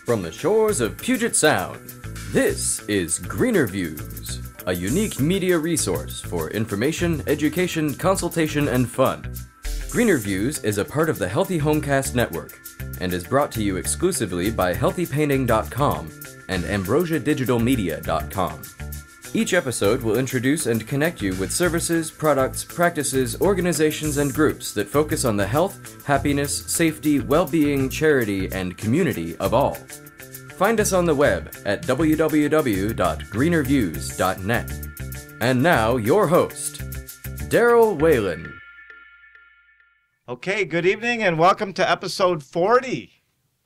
From the shores of Puget Sound, this is GreenerViews, a unique media resource for information, education, consultation, and fun. GreenerViews is a part of the Healthy Homecast network and is brought to you exclusively by HealthyPainting.com and AmbrosiaDigitalMedia.com. Each episode will introduce and connect you with services, products, practices, organizations, and groups that focus on the health, happiness, safety, well-being, charity, and community of all. Find us on the web at www.greenerviews.net. And now, your host, Daryl Whalen. Okay, good evening and welcome to episode 40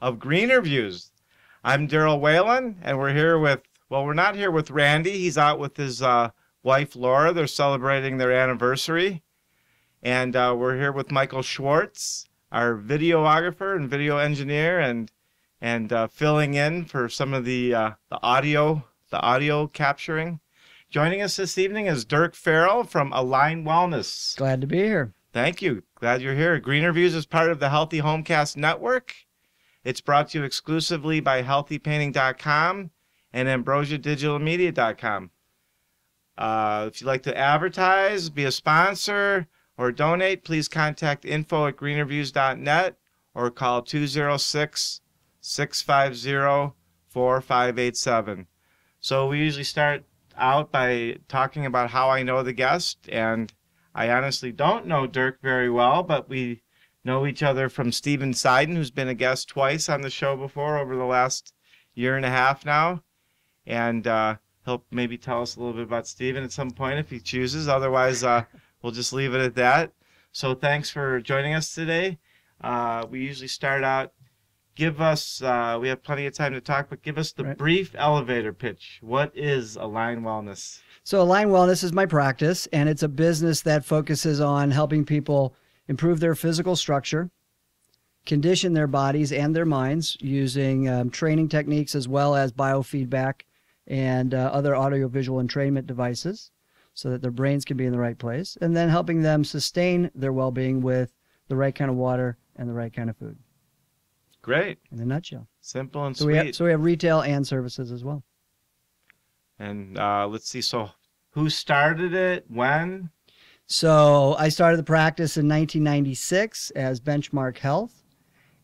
of GreenerViews. I'm Daryl Whalen, and we're here with, well, we're not here with Randy. He's out with his wife, Laura. They're celebrating their anniversary. And we're here with Michael Schwartz, our videographer and video engineer, and filling in for some of the audio capturing. Joining us this evening is Dirk Farrell from Align Wellness. Glad to be here. Thank you. Glad you're here. GreenerViews is part of the Healthy Homecast network. It's brought to you exclusively by HealthyPainting.com and AmbrosiaDigitalMedia.com. If you'd like to advertise, be a sponsor, or donate, please contact info@greenerviews.net or call 206-650-4587. So we usually start out by talking about how I know the guest, and I honestly don't know Dirk very well, but we know each other from Steven Seiden, who's been a guest twice on the show before over the last year and a half now. And he'll maybe tell us a little bit about Steven at some point if he chooses. Otherwise, we'll just leave it at that. So thanks for joining us today. We usually start out, give us, we have plenty of time to talk, but give us the brief elevator pitch. What is Align Wellness? So Align Wellness is my practice, and it's a business that focuses on helping people improve their physical structure, condition their bodies and their minds using training techniques as well as biofeedback and other audiovisual entrainment devices so that their brains can be in the right place, and then helping them sustain their well-being with the right kind of water and the right kind of food. Great. In a nutshell. Simple and So sweet. we have retail and services as well. And let's see, so who started it? When? So I started the practice in 1996 as Benchmark Health,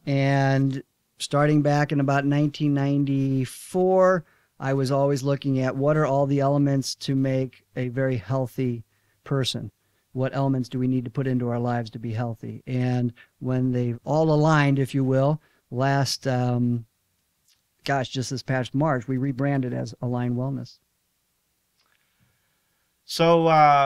and starting back in about 1994, I was always looking at what are all the elements to make a very healthy person. What elements do we need to put into our lives to be healthy? And when they've all aligned, if you will, last, just this past March, we rebranded as Align Wellness. So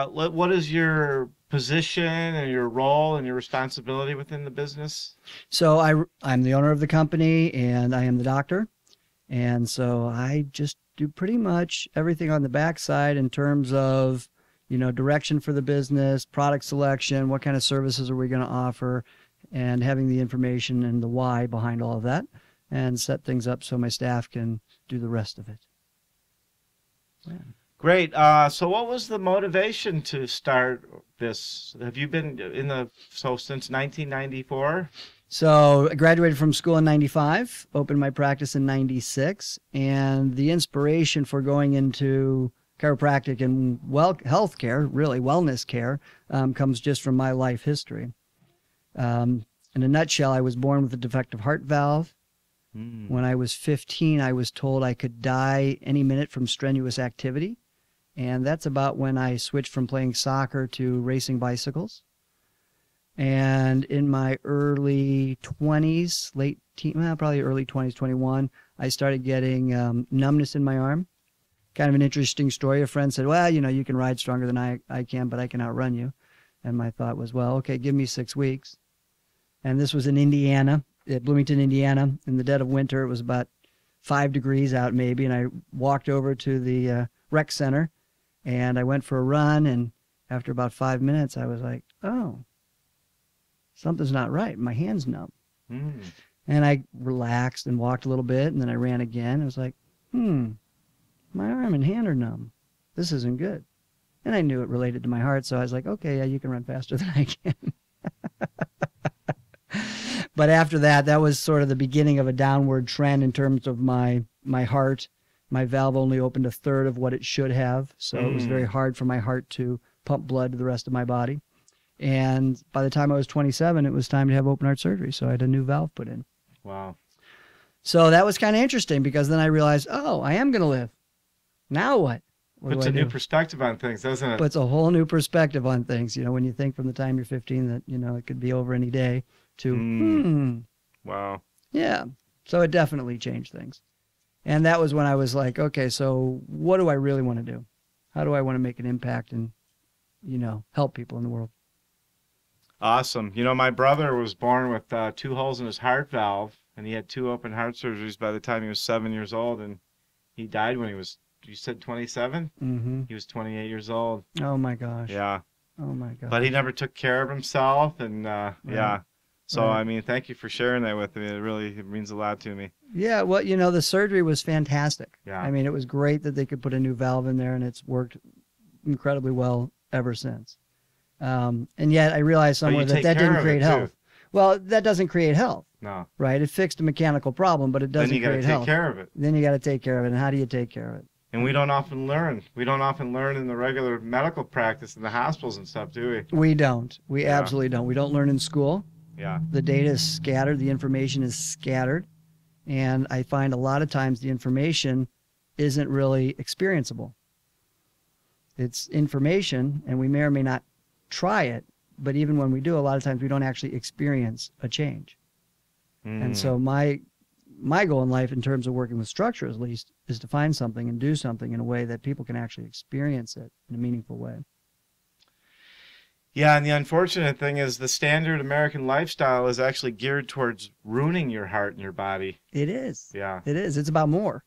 what is your position and your role and your responsibility within the business? So I'm the owner of the company, and I am the doctor. And so I just do pretty much everything on the backside in terms of, direction for the business, product selection, what kind of services are we going to offer, and having the information and the why behind all of that, and set things up so my staff can do the rest of it. Yeah. Great. So what was the motivation to start this? Have you been since 1994? So I graduated from school in 95, opened my practice in 96, and the inspiration for going into chiropractic and healthcare, really wellness care, comes just from my life history. In a nutshell, I was born with a defective heart valve. When I was 15, I was told I could die any minute from strenuous activity, and that's about when I switched from playing soccer to racing bicycles. And in my early 20s, probably early 20s, 21, I started getting numbness in my arm. Kind of an interesting story. A friend said, well, you can ride stronger than I can, but I can outrun you. And my thought was, well, okay, give me 6 weeks. And this was in Indiana, at Bloomington, Indiana. In the dead of winter, it was about 5 degrees out maybe, and I walked over to the rec center, and I went for a run, and after about 5 minutes, I was like, oh, something's not right. My hand's numb. And I relaxed and walked a little bit, and then I ran again. I was like, my arm and hand are numb. This isn't good. And I knew it related to my heart, so I was like, okay, yeah, you can run faster than I can. But after that, that was sort of the beginning of a downward trend in terms of my heart. My valve only opened a third of what it should have, so it was very hard for my heart to pump blood to the rest of my body. And by the time I was 27, it was time to have open heart surgery, so I had a new valve put in. Wow. So that was kind of interesting because then I realized, oh, I am going to live. Now what? Puts a new perspective on things, doesn't it? Puts a whole new perspective on things. You know, when you think from the time you're 15 that, you know, it could be over any day to, Wow. Yeah. So it definitely changed things. And that was when I was like, okay, so what do I really want to do? How do I want to make an impact and, you know, help people in the world? Awesome. You know, my brother was born with 2 holes in his heart valve, and he had 2 open heart surgeries by the time he was 7 years old, and he died when he was, you said 27? Mm-hmm. He was 28 years old. Oh, my gosh. Yeah. Oh, my gosh. But he never took care of himself, and yeah. So, I mean, thank you for sharing that with me. It means a lot to me. Yeah, well, you know, the surgery was fantastic. Yeah. I mean, it was great that they could put a new valve in there, and it's worked incredibly well ever since. And yet I realized somewhere that didn't create health. Well, that doesn't create health. No. Right? It fixed a mechanical problem, but it doesn't create health. Then you got to take care of it. Then you got to take care of it. And how do you take care of it? And we don't often learn. We don't often learn in the regular medical practice in the hospitals and stuff, do we? We don't. We absolutely don't. We don't learn in school. Yeah. The data is scattered. The information is scattered. And I find a lot of times the information isn't really experienceable. It's information, and we may or may not try it, but even when we do, a lot of times we don't actually experience a change. And so my goal in life, in terms of working with structure at least, is to find something and do something in a way that people can actually experience it in a meaningful way. Yeah, and the unfortunate thing is the standard American lifestyle is actually geared towards ruining your heart and your body. It is. Yeah. It is. It's about more.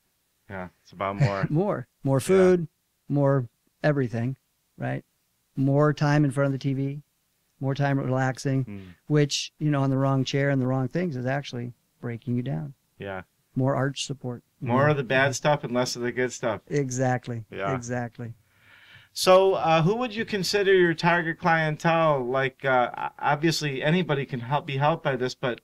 Yeah, it's about more. More food, more everything, right? More time in front of the TV, more time relaxing, which, you know, on the wrong chair and the wrong things is actually breaking you down. Yeah. More arch support. More of the bad stuff and less of the good stuff. Exactly. Yeah. Exactly. So who would you consider your target clientele? Like, obviously anybody can be helped by this, but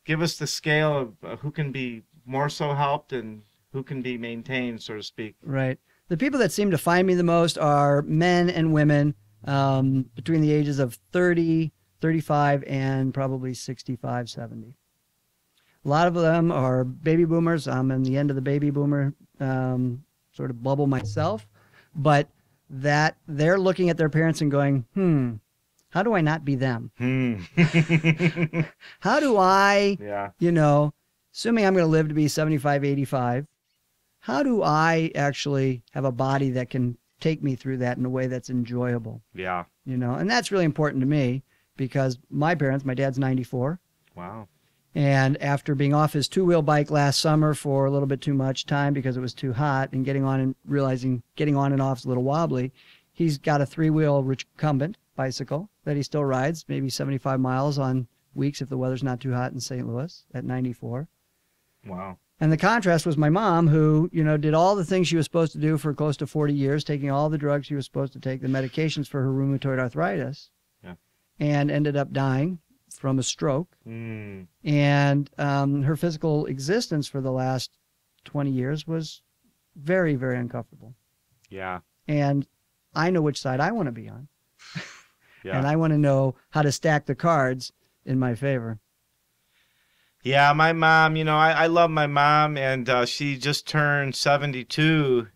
give us the scale of who can be more so helped and who can be maintained, so to speak. Right. The people that seem to find me the most are men and women between the ages of 30, 35, and probably 65, 70. A lot of them are baby boomers. I'm in the end of the baby boomer sort of bubble myself, but that they're looking at their parents and going, how do I not be them? How do I, you know, assuming I'm going to live to be 75, 85, how do I actually have a body that can take me through that in a way that's enjoyable? Yeah. You know, and that's really important to me because my parents, my dad's 94. Wow. And after being off his 2-wheel bike last summer for a little bit too much time because it was too hot and getting on and realizing getting on and off is a little wobbly, he's got a 3-wheel recumbent bicycle that he still rides, maybe 75 miles on weeks if the weather's not too hot in St. Louis at 94. Wow. And the contrast was my mom, who, you know, did all the things she was supposed to do for close to 40 years, taking all the drugs she was supposed to take, the medications for her rheumatoid arthritis, and ended up dying from a stroke. And her physical existence for the last 20 years was very, very uncomfortable. Yeah. And I know which side I want to be on. And I want to know how to stack the cards in my favor. Yeah, my mom, you know, I love my mom, and she just turned 72,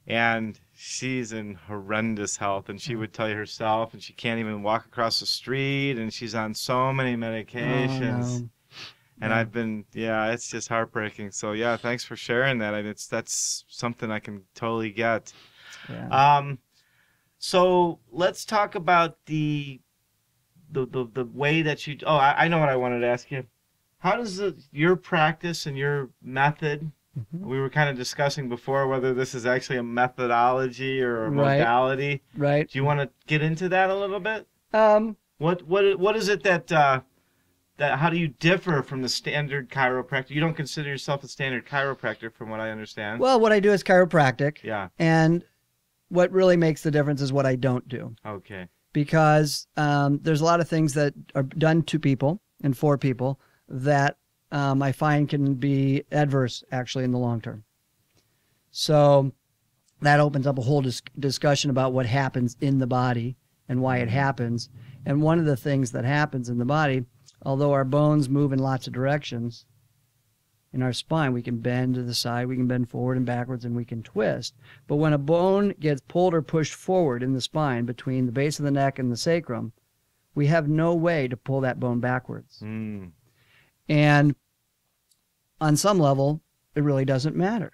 and she's in horrendous health, and she would tell you herself, and she can't even walk across the street, and she's on so many medications. Oh, no. And I've been, it's just heartbreaking. So, yeah, thanks for sharing that. I mean, that's something I can totally get. Yeah. So let's talk about the way that you, I know what I wanted to ask you. How does your practice and your method, we were kind of discussing before whether this is actually a methodology or a modality. Right. Do you want to get into that a little bit? What is it that how do you differ from the standard chiropractor? You don't consider yourself a standard chiropractor from what I understand. Well, what I do is chiropractic. Yeah. And what really makes the difference is what I don't do. Okay. Because there's a lot of things that are done to people and for people that I find can be adverse actually in the long term. So that opens up a whole discussion about what happens in the body and why it happens. And one of the things that happens in the body, although our bones move in lots of directions, in our spine, we can bend to the side, we can bend forward and backwards, and we can twist. But when a bone gets pulled or pushed forward in the spine between the base of the neck and the sacrum, we have no way to pull that bone backwards. And on some level, it really doesn't matter,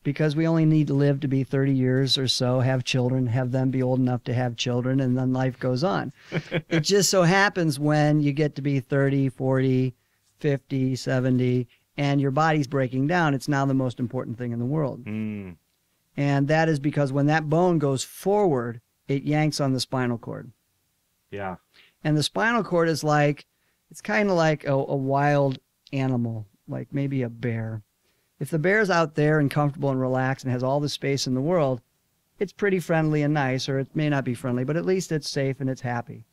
because we only need to live to be 30 years or so, have children, have them be old enough to have children, and then life goes on. It just so happens when you get to be 30, 40, 50, 70, and your body's breaking down, it's now the most important thing in the world. And that is because when that bone goes forward, it yanks on the spinal cord. Yeah. And the spinal cord is like, it's kind of like a wild animal, like maybe a bear. If the bear's out there and comfortable and relaxed and has all the space in the world, it's pretty friendly and nice, or it may not be friendly, but at least it's safe and it's happy.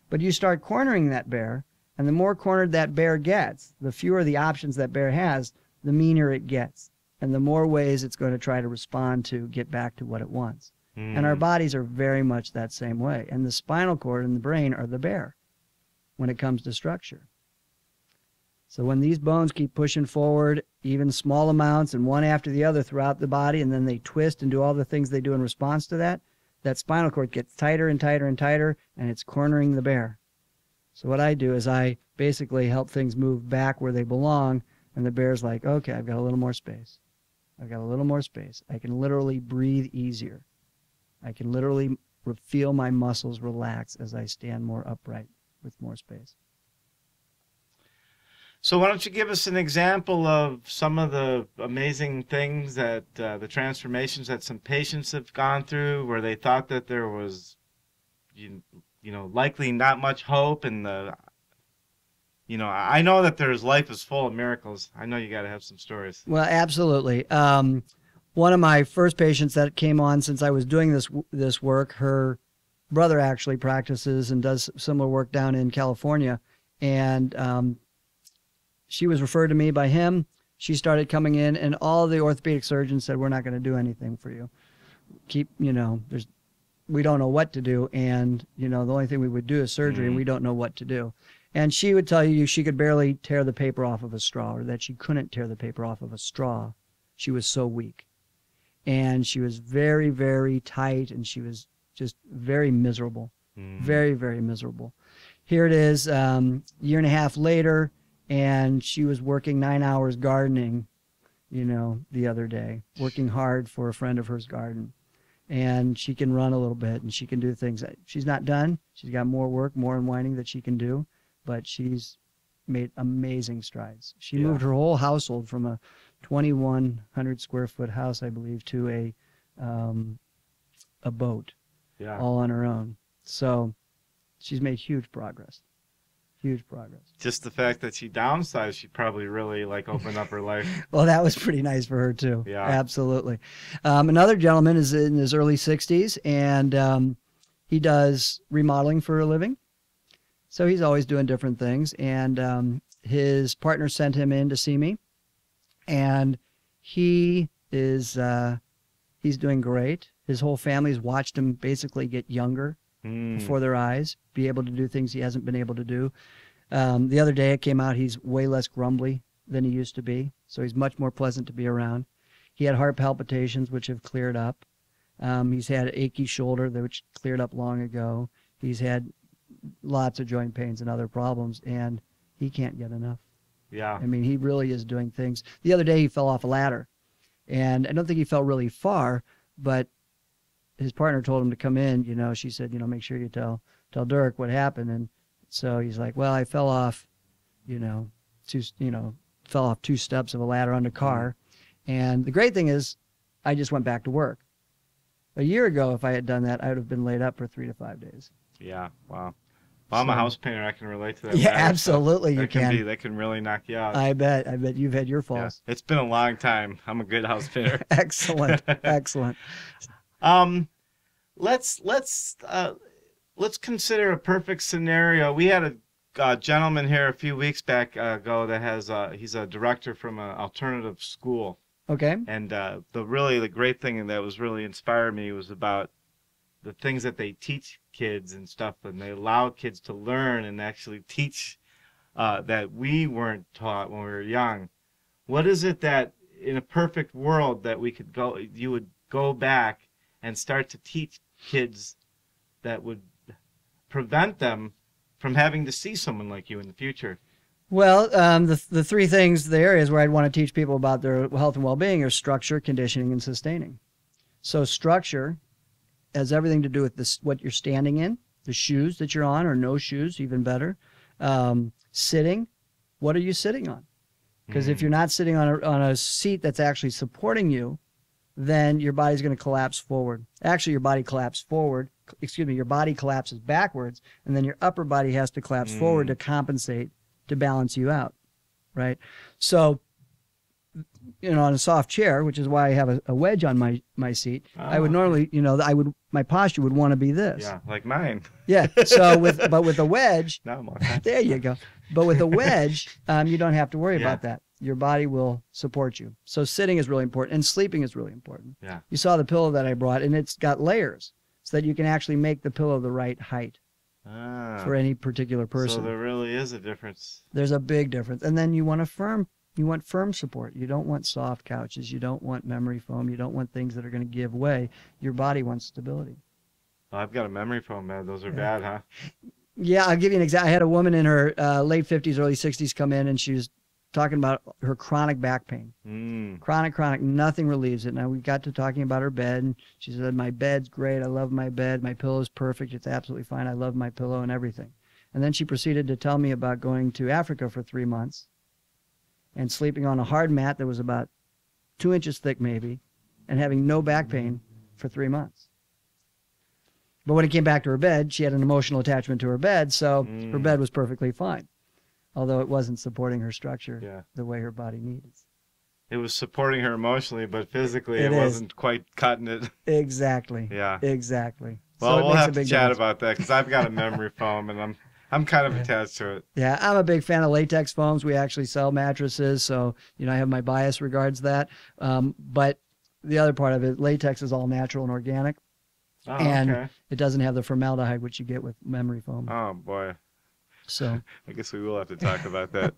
But you start cornering that bear, and the more cornered that bear gets, the fewer the options that bear has, the meaner it gets, and the more ways it's going to try to respond to get back to what it wants. And our bodies are very much that same way. And the spinal cord and the brain are the bear when it comes to structure. So when these bones keep pushing forward, even small amounts and one after the other throughout the body, and then they twist and do all the things they do in response to that, that spinal cord gets tighter and tighter and tighter, and it's cornering the bear. So what I do is I basically help things move back where they belong, and the bear's like, okay, I've got a little more space. I've got a little more space. I can literally breathe easier. I can literally feel my muscles relax as I stand more upright with more space. So why don't you give us an example of some of the amazing things that the transformations that some patients have gone through, where they thought that there was, you know, likely not much hope, and I know that life is full of miracles. I know you got to have some stories. Well, absolutely. One of my first patients that came on since I was doing this work, her brother actually practices and does similar work down in California, and she was referred to me by him. She started coming in, and all the orthopedic surgeons said, we're not going to do anything for you. We don't know what to do, and, the only thing we would do is surgery, and we don't know what to do. And she would tell you she could barely tear the paper off of a straw, or that she couldn't tear the paper off of a straw. She was so weak. And she was very, very tight, and she was just very miserable. Very, very miserable. Here it is, year and a half later, and she was working 9 hours gardening, the other day, working hard for a friend of hers garden. And she can run a little bit, and she can do things. She's not done. She's got more work, more unwinding that she can do, but she's made amazing strides. She moved her whole household from a 2,100 square foot house, I believe, to a boat, all on her own. So she's made huge progress. Huge progress. Just the fact that she downsized, she probably really opened up her life. Well, that was pretty nice for her too. Yeah, absolutely. Another gentleman is in his early 60s, and he does remodeling for a living. So he's always doing different things. And his partner sent him in to see me, and he is he's doing great. His whole family's watched him basically get younger before their eyes, be able to do things he hasn't been able to do. The other day it came out he's way less grumbly than he used to be, so he's much more pleasant to be around. He had heart palpitations, which have cleared up. He's had an achy shoulder, which cleared up long ago. He's had lots of joint pains and other problems, and he can't get enough. Yeah. I mean, he really is doing things. The other day he fell off a ladder, and I don't think he fell really far, but his partner told him to come in. She said, make sure you tell Dirk what happened. And so he's like, well, I fell off, fell off 2 steps of a ladder on the car. And the great thing is I just went back to work. A year ago, if I had done that, I would have been laid up for 3 to 5 days. Yeah. Wow. Well, I'm a house painter. I can relate to that. Yeah, absolutely. You can. That can really knock you out. I bet you've had your falls. Yeah. It's been a long time. I'm a good house painter. Excellent. Excellent. Let's consider a perfect scenario. We had gentleman here a few weeks back ago that has he's a director from an alternative school. Okay. And the great thing that was really inspired me was about the things that they teach kids and stuff, and they allow kids to learn and actually teach that we weren't taught when we were young. What is it that in a perfect world that you would go back and start to teach kids that would prevent them from having to see someone like you in the future? Well, the three things, the areas where I'd want to teach people about their health and well-being are structure, conditioning, and sustaining. So structure has everything to do with this, what you're standing in, the shoes that you're on, or no shoes, even better. Sitting, what are you sitting on? Because if you're not sitting on a seat that's actually supporting you, then your body's going to collapse forward. Actually, your body collapses forward. Excuse me, your body collapses backwards, and then your upper body has to collapse forward to compensate, to balance you out, right? So, on a soft chair, which is why I have a wedge on my seat, I would normally, my posture would want to be this. Yeah, like mine. Yeah. So with a wedge, No more. there you go. But with a wedge, you don't have to worry about that. Your body will support you. So sitting is really important, and sleeping is really important. Yeah. You saw the pillow that I brought, and it's got layers so that you can actually make the pillow the right height for any particular person. So there really is a difference. There's a big difference. And then you want firm support. You don't want soft couches. You don't want memory foam. You don't want things that are going to give way. Your body wants stability. Well, I've got a memory foam bed. Those are bad, huh? Yeah, I'll give you an example. I had a woman in her late 50s, early 60s come in, and she was talking about her chronic back pain. Chronic, nothing relieves it. Now, we got to talking about her bed, and she said, my bed's great. I love my bed. My pillow's perfect. It's absolutely fine. I love my pillow and everything. And then she proceeded to tell me about going to Africa for 3 months and sleeping on a hard mat that was about 2 inches thick maybe, and having no back pain for 3 months. But when it came back to her bed, she had an emotional attachment to her bed, so her bed was perfectly fine, although it wasn't supporting her structure the way her body needs. It was supporting her emotionally, but physically it wasn't quite cutting it. Exactly. Yeah. Exactly. Well, so we'll have to chat about that, because I've got a memory foam, and I'm kind of attached to it. Yeah, I'm a big fan of latex foams. We actually sell mattresses, so I have my bias regards that. But the other part of it, latex is all natural and organic. Oh, and okay. It doesn't have the formaldehyde which you get with memory foam. Oh, boy. So I guess we will have to talk about that.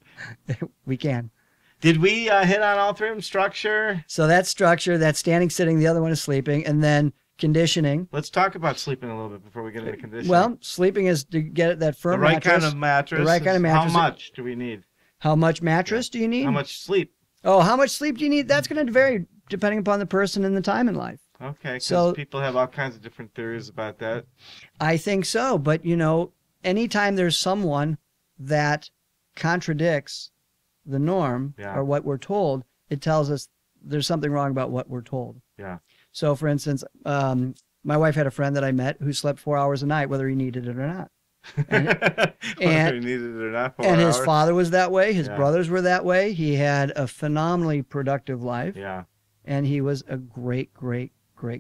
We can. Did we hit on all three of them? Structure? So that's structure, that's standing, sitting, the other one is sleeping, and then conditioning. Let's talk about sleeping a little bit before we get into conditioning. Well, sleeping is to get that firm the right mattress. kind of mattress. The right kind of mattress. How much do we need? How much mattress do you need? How much sleep? Oh, how much sleep do you need? That's going to vary depending upon the person and the time in life. Okay, because so, people have all kinds of different theories about that. I think so, but anytime there's someone that contradicts the norm or what we're told, it tells us there's something wrong about what we're told. Yeah. So, for instance, my wife had a friend that I met who slept 4 hours a night, whether he needed it or not. Whether he needed it or not. 4 and hours. his father was that way. His brothers were that way. He had a phenomenally productive life. Yeah. And he was a great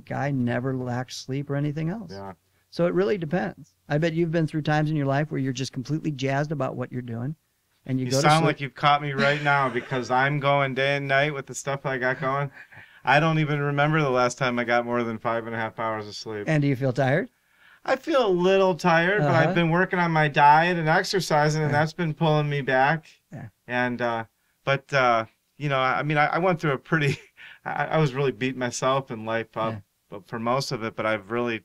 guy. Never lacked sleep or anything else. Yeah. So it really depends. I bet you've been through times in your life where you're just completely jazzed about what you're doing. And you go to sleep. sound like you've caught me right now, because I'm going day and night with the stuff I got going. I don't even remember the last time I got more than 5.5 hours of sleep. And do you feel tired? I feel a little tired, but I've been working on my diet and exercising, and that's been pulling me back. Yeah. And, I went through a pretty, I was really beating myself in life up for most of it, but I've really,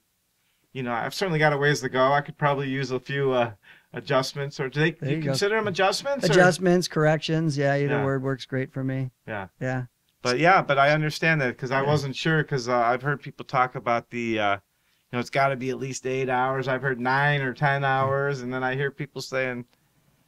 I've certainly got a ways to go. I could probably use a few adjustments, or do you consider them adjustments? Adjustments, corrections. Yeah, either word works great for me. Yeah. Yeah. But I understand that, because I wasn't sure, because I've heard people talk about the, it's got to be at least 8 hours. I've heard 9 or 10 hours, and then I hear people saying,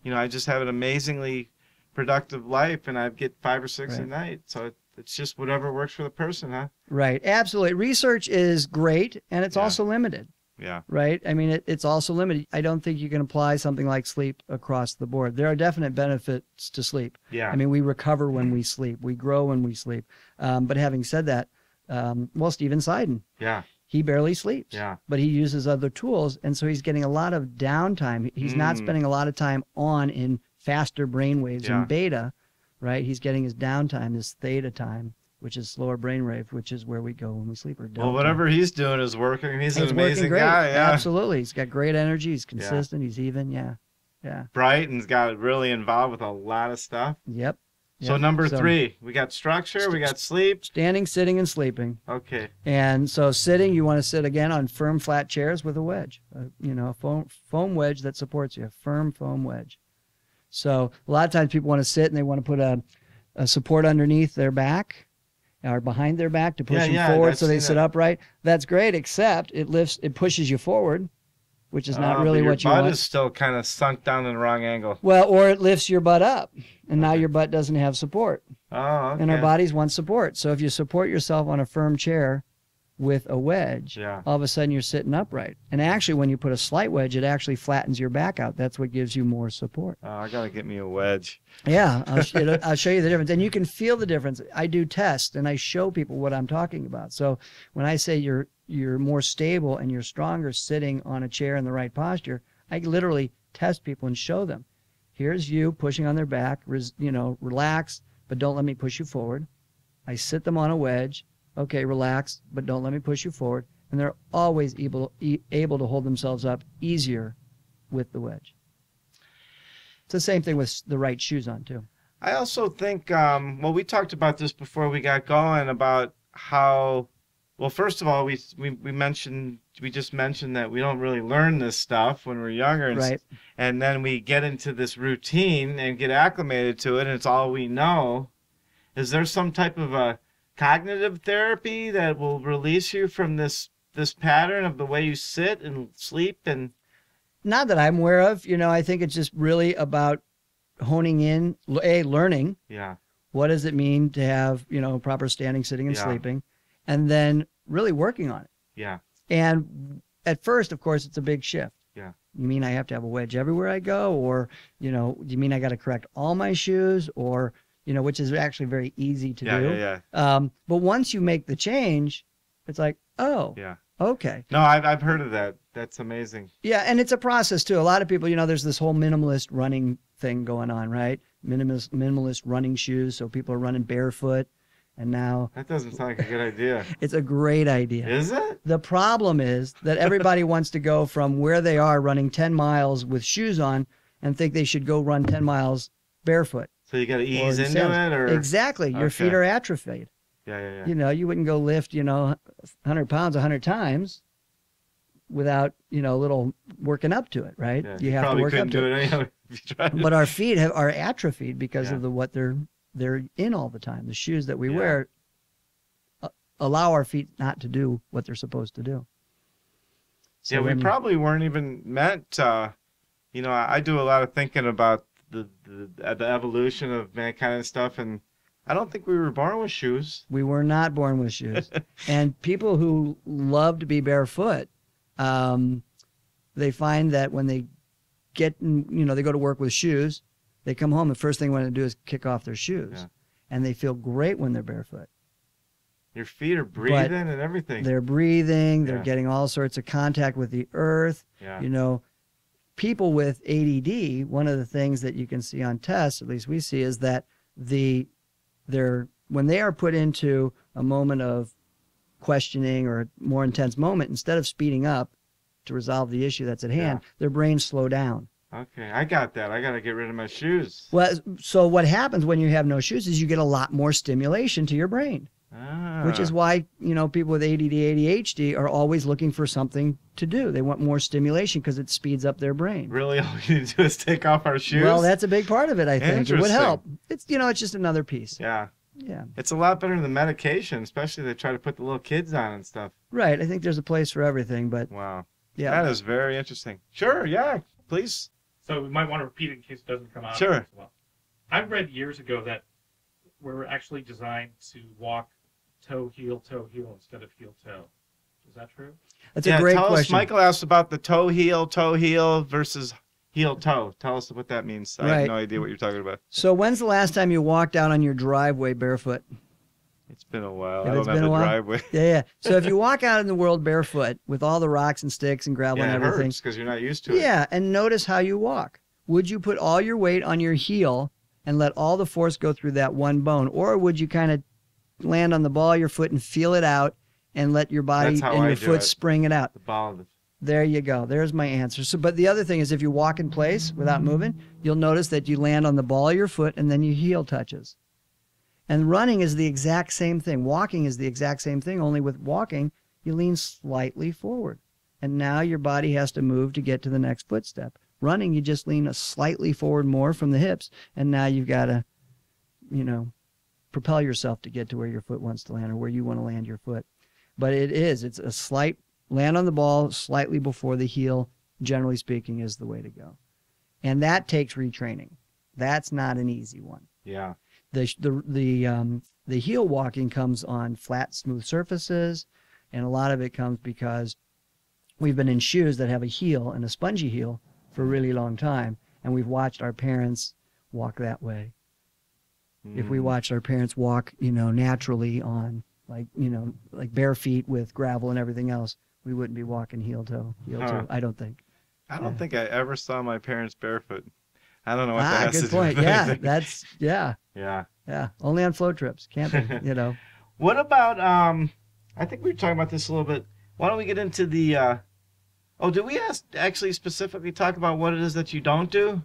I just have an amazingly productive life, and I get 5 or 6 a night. So it's just whatever works for the person, huh? Right. Absolutely. Research is great, and it's also limited. Yeah. Right? I mean, it's also limited. I don't think you can apply something like sleep across the board. There are definite benefits to sleep. Yeah. I mean, we recover when we sleep. We grow when we sleep. But having said that, Steven Seiden. Yeah. he barely sleeps. Yeah. But he uses other tools, and so he's getting a lot of downtime. He's not spending a lot of time in faster brain waves in beta, right? He's getting his downtime, his theta time, which is slower brain wave, which is where we go when we sleep. Or well, whatever he's doing is working. He's an amazing great. guy. Yeah. Absolutely. He's got great energy. He's consistent. He's even. Yeah. Yeah. Bright and got really involved with a lot of stuff. Yep. So number 3, we got structure, we got sleep. Standing, sitting, and sleeping. Okay. And so sitting, you want to sit again on firm, flat chairs with a wedge, a foam wedge that supports you, a firm foam wedge. So a lot of times people want to sit and they want to put a support underneath their back or behind their back to push them forward so they sit upright. That's great, except it pushes you forward, which is not really what you want. Your butt is still kind of sunk down in the wrong angle. Well, or it lifts your butt up, and now your butt doesn't have support. Oh, okay. And our bodies want support. So if you support yourself on a firm chair with a wedge, all of a sudden you're sitting upright. And actually, when you put a slight wedge, it actually flattens your back out. That's what gives you more support. Oh, I got to get me a wedge. Yeah, I'll show you the difference. And you can feel the difference. I do tests, and I show people what I'm talking about. So when I say you're more stable and you're stronger sitting on a chair in the right posture, I literally test people and show them. Here's you pushing on their back, relax, but don't let me push you forward. I sit them on a wedge. Okay, relax, but don't let me push you forward. And they're always able to hold themselves up easier with the wedge. It's the same thing with the right shoes on, too. I also think, we talked about this before we got going about how, well, first of all, we just mentioned that we don't really learn this stuff when we're younger. Right. And then we get into this routine and get acclimated to it, and it's all we know. Is there some type of a cognitive therapy that will release you from this pattern of the way you sit and sleep? And not that I'm aware of. I think it's just really about honing in, learning. Yeah. What does it mean to have, proper standing, sitting, and sleeping? And then really working on it. Yeah. And at first, of course, it's a big shift. Yeah. You mean I have to have a wedge everywhere I go? Or, do you mean I got to correct all my shoes? Or, which is actually very easy to do. Yeah. But once you make the change, it's like, oh, okay. No, I've heard of that. That's amazing. Yeah, and it's a process, too. A lot of people, there's this whole minimalist running thing going on, right? Minimalist running shoes, so people are running barefoot. And now... That doesn't sound like a good idea. It's a great idea. Is it? The problem is that everybody wants to go from where they are running 10 miles with shoes on and think they should go run 10 miles barefoot. So you got to ease into it? Or exactly. Your feet are atrophied. Yeah. You wouldn't go lift, 100 pounds 100 times without, a little working up to it, right? Yeah, you have to work up to it. Anyhow if you tried. But our feet are atrophied because of what they're in all the time. The shoes that we wear allow our feet not to do what they're supposed to do. So we probably weren't even meant. I do a lot of thinking about the evolution of mankind and stuff, and I don't think we were born with shoes. We were not born with shoes. And people who love to be barefoot, they find that when they they go to work with shoes, they come home, the first thing they want to do is kick off their shoes. Yeah. And they feel great when they're barefoot. Your feet are breathing and everything. They're breathing. They're getting all sorts of contact with the earth. Yeah. People with ADD, one of the things that you can see on tests, at least we see, is that when they are put into a moment of questioning or a more intense moment, instead of speeding up to resolve the issue that's at hand, their brains slow down. Okay, I got that. I got to get rid of my shoes. Well, so what happens when you have no shoes is you get a lot more stimulation to your brain. Which is why, people with ADD, ADHD are always looking for something to do. They want more stimulation because it speeds up their brain. Really? All we need to do is take off our shoes? Well, that's a big part of it, I think. It would help. It's, it's just another piece. Yeah. Yeah. It's a lot better than medication, especially they try to put the little kids on and stuff. Right. I think there's a place for everything, but... Wow. Yeah. That is very interesting. Sure, yeah, please. So we might want to repeat it in case it doesn't come out. Sure. As well. I've read years ago that we're actually designed to walk toe, heel, instead of heel, toe. Is that true? That's a great question. Us, Michael asked about the toe, heel versus heel, toe. Tell us what that means. I have no idea what you're talking about. So when's the last time you walked out on your driveway barefoot? It's been a while. If I it's don't been have a a while? driveway. Yeah. So if you walk out in the world barefoot with all the rocks and sticks and gravel Yeah, and it everything, hurts because you're not used to it. yeah, and notice how you walk. Would you put all your weight on your heel and let all the force go through that one bone, or would you kind of land on the ball of your foot and feel it out and let your body That's how and I your do foot it. spring it out? The ball of the There you go. There's my answer. So, but the other thing is, if you walk in place without moving, you'll notice that you land on the ball of your foot and then your heel touches. And running is the exact same thing. Walking is the exact same thing, only with walking, you lean slightly forward. And now your body has to move to get to the next footstep. Running, you just lean a slightly forward more from the hips, and now you've got to, propel yourself to get to where your foot wants to land or where you want to land your foot. But it's a slight land on the ball slightly before the heel, generally speaking, is the way to go. And that takes retraining. That's not an easy one. Yeah. The heel walking comes on flat, smooth surfaces, and a lot of it comes because we've been in shoes that have a heel and a spongy heel for a really long time, and we've watched our parents walk that way. If we watched our parents walk, naturally on like bare feet with gravel and everything else, we wouldn't be walking heel toe. I don't think. I don't think I ever saw my parents barefoot. I don't know what that has good to do point. with Yeah, anything. that's Yeah. only on float trips, camping. What about I think we were talking about this a little bit. Why don't we get into the did we actually specifically talk about what it is that you don't do?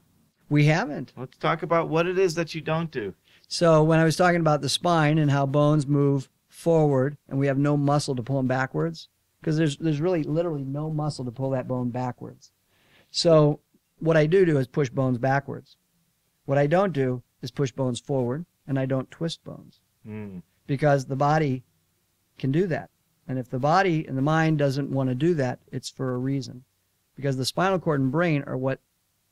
We haven't. Let's talk about what it is that you don't do. So when I was talking about the spine and how bones move forward and we have no muscle to pull them backwards, because there's really literally no muscle to pull that bone backwards. So what I do is push bones backwards. What I don't do is push bones forward, and I don't twist bones because the body can do that. And if the body and the mind doesn't want to do that, it's for a reason, because the spinal cord and brain are what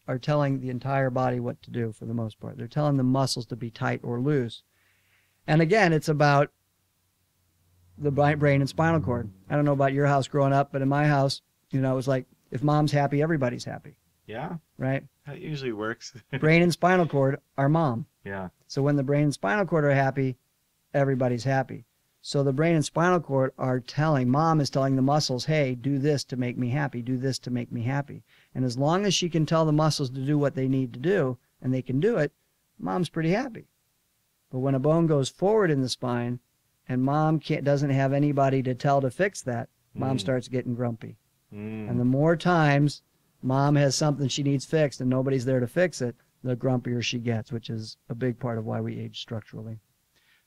are telling the entire body what to do for the most part. They're telling the muscles to be tight or loose. And again, it's about the brain and spinal cord. I don't know about your house growing up, but in my house, it was like, if mom's happy, everybody's happy. Yeah. Right? That usually works. Brain and spinal cord are mom. Yeah. So when the brain and spinal cord are happy, everybody's happy. So the brain and spinal cord are mom is telling the muscles, hey, do this to make me happy, do this to make me happy. And as long as she can tell the muscles to do what they need to do, and they can do it, mom's pretty happy. But when a bone goes forward in the spine, and mom doesn't have anybody to tell to fix that, mom starts getting grumpy. And the more times mom has something she needs fixed and nobody's there to fix it, the grumpier she gets, which is a big part of why we age structurally.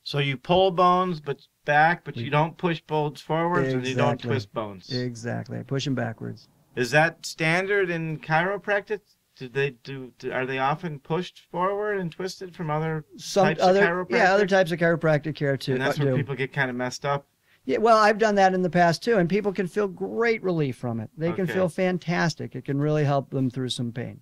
So you pull bones back, but you don't push bones forwards, and you don't Exactly. twist bones. Exactly. I push them backwards. Is that standard in chiropractic? Are they often pushed forward and twisted from other types of chiropractic? Yeah, other types of chiropractic care too. And that's where people get kind of messed up. Yeah, well, I've done that in the past too, and people can feel great relief from it. They can feel fantastic. It can really help them through some pain.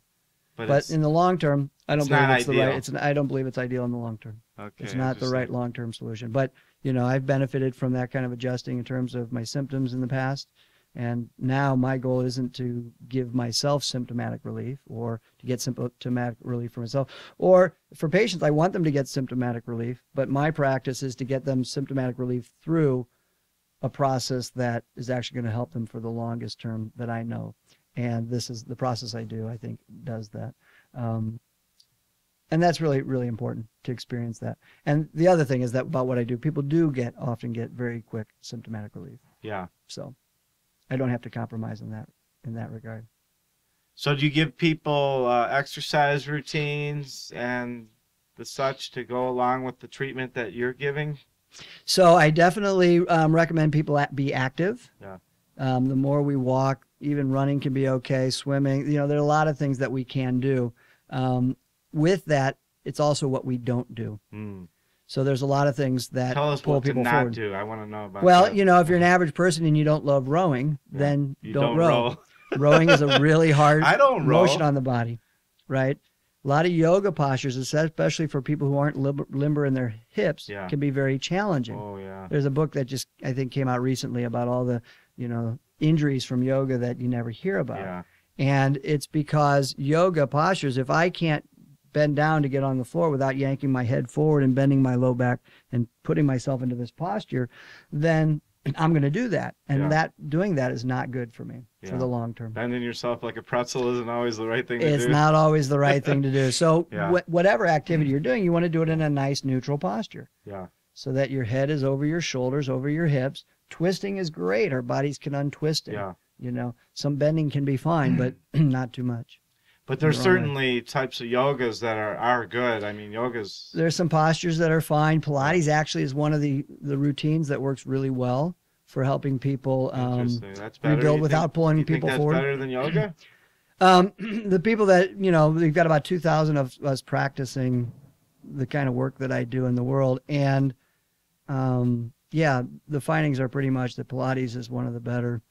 But in the long term, I don't believe it's the right. I don't believe it's ideal in the long term. Okay, it's not the right long-term solution. But I've benefited from that kind of adjusting in terms of my symptoms in the past, and now my goal isn't to give myself symptomatic relief or to get symptomatic relief for myself, or for patients, I want them to get symptomatic relief. But my practice is to get them symptomatic relief through a process that is actually going to help them for the longest term that I know. And this is the process I do, I think, does that. And that's really, really important to experience that. And the other thing is that about what I do, people often get very quick symptomatic relief. Yeah. So I don't have to compromise in that regard. So do you give people exercise routines and the such to go along with the treatment that you're giving? So I definitely recommend people be active. Yeah. The more we walk, even running can be okay, swimming. There are a lot of things that we can do. With that, it's also what we don't do. So there's a lot of things that Tell us pull what people to forward. not do. I want to know about Well, that. if you're an average person and you don't love rowing, then You don't row. row. Rowing is a really hard I don't row. motion on the body, right? A lot of yoga postures, especially for people who aren't limber in their hips, can be very challenging. Oh, yeah. There's a book that just, I think, came out recently about all the, injuries from yoga that you never hear about. Yeah. And it's because yoga postures, if I can't bend down to get on the floor without yanking my head forward and bending my low back and putting myself into this posture, then I'm going to do that. And doing that is not good for me for the long term. Bending yourself like a pretzel isn't always the right thing to do. It's not always the right thing to do. So whatever activity you're doing, you want to do it in a nice neutral posture. Yeah. So that your head is over your shoulders, over your hips. Twisting is great. Our bodies can untwist it. Yeah. You know, some bending can be fine, but not too much. But there's certainly types of yogas that are good. I mean, there's some postures that are fine. Pilates actually is one of the routines that works really well for helping people rebuild without pulling people forward. That's better than yoga? The people that, you know, we've got about 2,000 of us practicing the kind of work that I do in the world. And the findings are pretty much that Pilates is one of the better.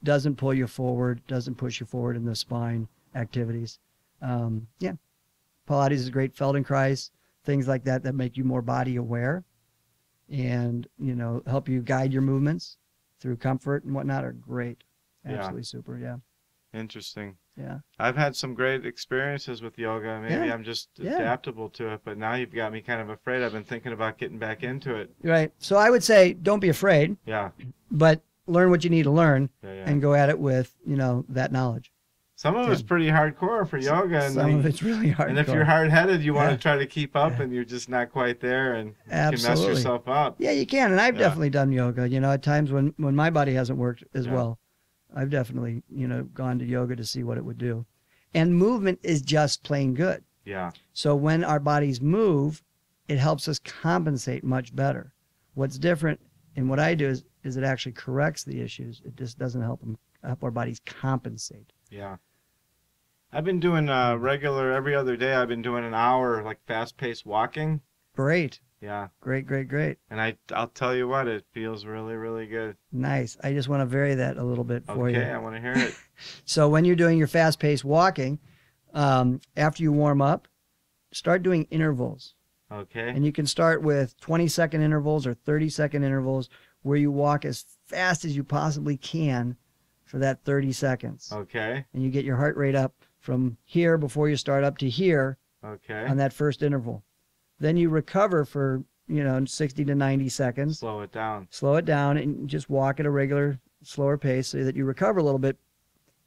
Doesn't pull you forward, doesn't push you forward in the spine activities. Pilates is great. Feldenkrais, things like that make you more body aware and, you know, help you guide your movements through comfort and whatnot are great. Absolutely super. Yeah. Interesting. Yeah. I've had some great experiences with yoga. Maybe I'm just adaptable to it, but now you've got me kind of afraid. I've been thinking about getting back into it. Right. So I would say don't be afraid. Yeah. But learn what you need to learn and go at it with, you know, that knowledge. Some of it's pretty hardcore for yoga. And some of it's really hardcore. And if you're hard-headed, you want to try to keep up and you're just not quite there and you can mess yourself up. Yeah, you can. And I've definitely done yoga, you know, at times when my body hasn't worked as well. I've definitely, you know, gone to yoga to see what it would do. And movement is just plain good. Yeah. So when our bodies move, it helps us compensate much better. What's different in what I do is it actually corrects the issues. It just doesn't help our bodies compensate. Yeah. I've been doing regular every other day. I've been doing an hour like fast-paced walking. Great. Yeah. Great. And I'll tell you what, it feels really, really good. Nice. I just want to vary that a little bit for you. Okay, I want to hear it. So when you're doing your fast-paced walking, after you warm up, start doing intervals. Okay. And you can start with 20-second intervals or 30-second intervals where you walk as fast as you possibly can for that 30 seconds. Okay. And you get your heart rate up from here before you start up to here on that first interval. Then you recover for, you know, 60 to 90 seconds. Slow it down and just walk at a regular, slower pace so that you recover a little bit.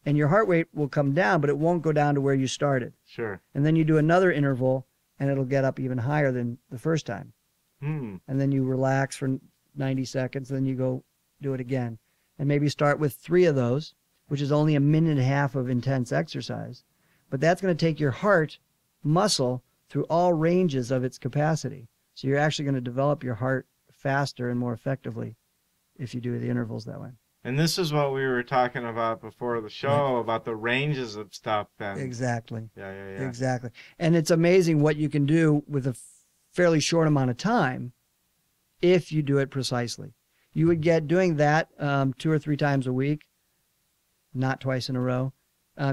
And your heart rate will come down, but it won't go down to where you started. Sure. And then you do another interval, and it'll get up even higher than the first time. And then you relax for 90 seconds, then you go do it again. And maybe start with 3 of those, which is only a minute and a half of intense exercise. But that's going to take your heart muscle through all ranges of its capacity. So you're actually going to develop your heart faster and more effectively if you do the intervals that way. And this is what we were talking about before the show, about the ranges of stuff. And exactly. Yeah. Exactly. And it's amazing what you can do with a fairly short amount of time if you do it precisely. You would get doing that 2 or 3 times a week, not twice in a row.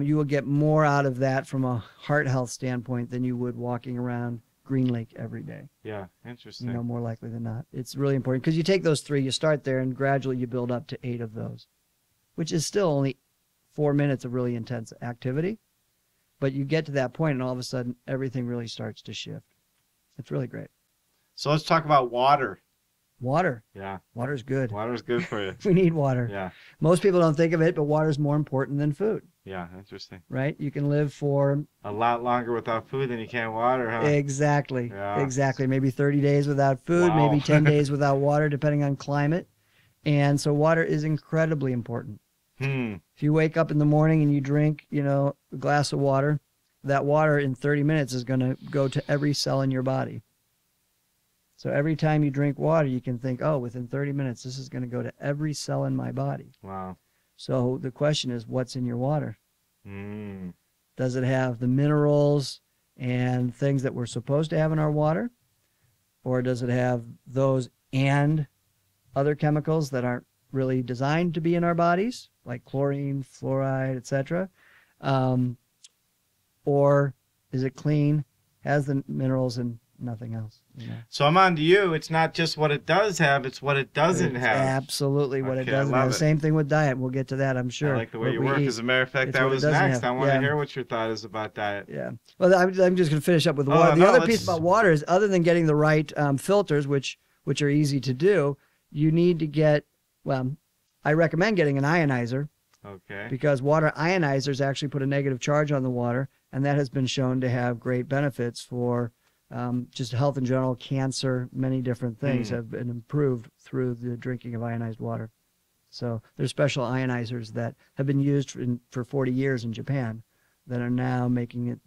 You will get more out of that from a heart health standpoint than you would walking around Green Lake every day. Yeah, interesting. You know, more likely than not. It's really important because you take those 3, you start there, and gradually you build up to 8 of those, which is still only 4 minutes of really intense activity. But you get to that point, and all of a sudden, everything really starts to shift. It's really great. So let's talk about water. Water. Yeah. Water's good. Water's good for you. We need water. Yeah. Most people don't think of it, but water's more important than food. Yeah, interesting. Right? You can live for a lot longer without food than you can water, huh? Exactly. Yeah. Exactly. Maybe 30 days without food, Wow. maybe 10 days without water, depending on climate. And so water is incredibly important. If you wake up in the morning and you drink, you know, a glass of water, that water in 30 minutes is going to go to every cell in your body. So every time you drink water, you can think, oh, within 30 minutes, this is going to go to every cell in my body. Wow. So the question is, what's in your water? Does it have the minerals and things that we're supposed to have in our water? Or does it have those and other chemicals that aren't really designed to be in our bodies, like chlorine, fluoride, etc.? Or is it clean, has the minerals and nothing else. So I'm on to you. It's not just what it does have, it's what it doesn't It's have. absolutely what it Okay, I doesn't love have. it. Same thing with diet. We'll get to that, I'm sure. I like the way What you we work. eat. As a matter of fact, It's that what it was doesn't next. have. I want to Yeah. hear what your thought is about diet. Yeah. Well, I'm just going to finish up with Oh, water. The no, other let's- piece about water is, other than getting the right filters, which are easy to do, you need to get, well, I recommend getting an ionizer, Okay. because water ionizers actually put a negative charge on the water, and that has been shown to have great benefits for just health in general, cancer, many different things have been improved through the drinking of ionized water. So there's special ionizers that have been used for 40 years in Japan that are now making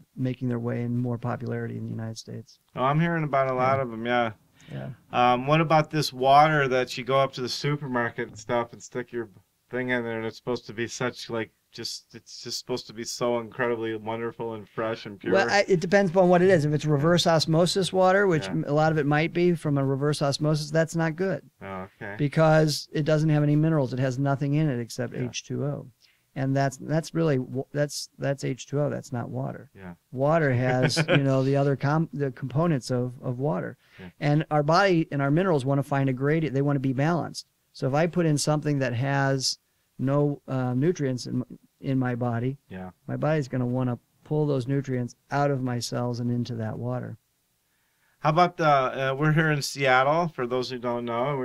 their way in more popularity in the United States. Oh, I'm hearing about a lot of them, yeah. Yeah. What about this water that you go up to the supermarket and stuff and stick your thing in there, and it's supposed to be such it's just supposed to be so incredibly wonderful and fresh and pure? Well, it depends upon what it is. If it's reverse osmosis water, which Yeah. a lot of it might be from a reverse osmosis, that's not good, Oh, okay. because it doesn't have any minerals. It has nothing in it except Yeah. H2O. And that's H2O. That's not water. Yeah. Water has, the other the components of water. Yeah. And our body and our minerals want to find a gradient. They want to be balanced. So if I put in something that has no nutrients in my body, Yeah. my body's going to want to pull those nutrients out of my cells and into that water. How about we're here in Seattle, for those who don't know.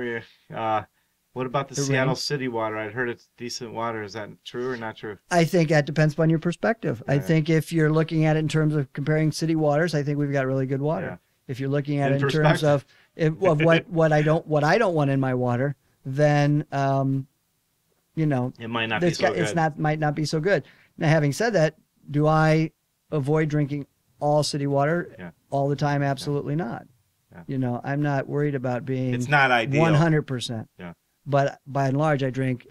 What about the The Seattle rain? City water? I'd heard it's decent water. Is that true or not true? I think that depends upon your perspective. I Yeah. think if you're looking at it in terms of comparing city waters, I think we've got really good water. Yeah. If you're looking at In it in terms of what I don't want in my water, then It might not be so good. might not be so good. Now, having said that, do I avoid drinking all city water Yeah. all the time? Absolutely not. Yeah. I'm not worried about being It's not ideal. 100%. Yeah. But by and large, I drink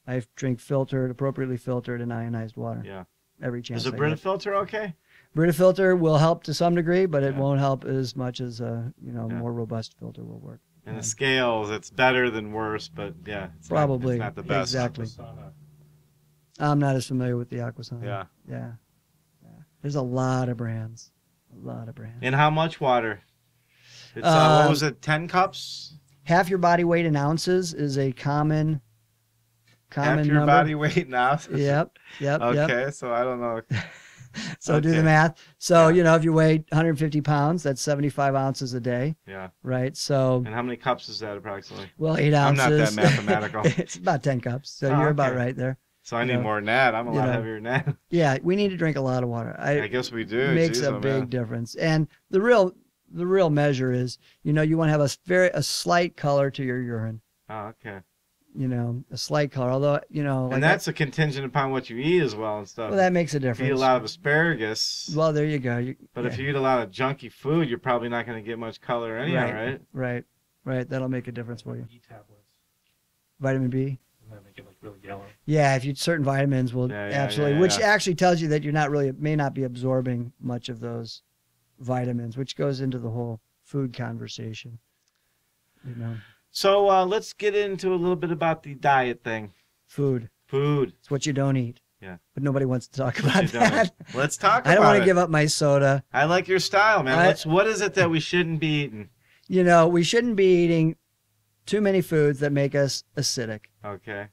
appropriately filtered and ionized water. Yeah. Every chance. Is a I Brita get. filter okay? Brita filter will help to some degree, but it Yeah. won't help as much as Yeah. more robust filter will work. And the scales, it's better than worse, but yeah, it's Probably. not the best. Exactly. Aquasana. I'm not as familiar with the Aquasana. Yeah. Yeah. There's a lot of brands. And how much water? It's what was it? 10 cups? Half your body weight in ounces is a common Half your number. body weight now. Yep. Okay, so I don't know. So do the Okay. math. So, Yeah. if you weigh 150 pounds, that's 75 ounces a day, Yeah. right? So, And how many cups is that approximately? 8 I'm ounces. not that mathematical. It's about 10 cups. So Oh, you're about okay. right there. So I need know, more than that. I'm a lot know. heavier than that. Yeah, we need to drink a lot of water. I guess we do. It makes Jeez, a oh, big man. difference. And the real measure is, you want to have a slight color to your urine. Oh, okay. A slight color. Although, like And that's a contingent upon what you eat as well and stuff. well, that makes a If you eat difference. a lot of asparagus, Well, there you go. but if you eat a lot of junky food, you're probably not going to get much color anyhow, right? Right. That'll make a difference for you. E tablets. Vitamin B. And then make it like really yellow. Yeah, if you certain vitamins will Yeah, absolutely, yeah, which yeah. actually tells you that may not be absorbing much of those vitamins, which goes into the whole food conversation. So let's get into a little bit about the diet thing. Food. Food. It's what you don't eat. Yeah. But nobody wants to talk You about don't. that. Let's talk about I don't want it. to give up my soda. I like your style, man. What is it that we shouldn't be eating? We shouldn't be eating too many foods that make us acidic. Okay.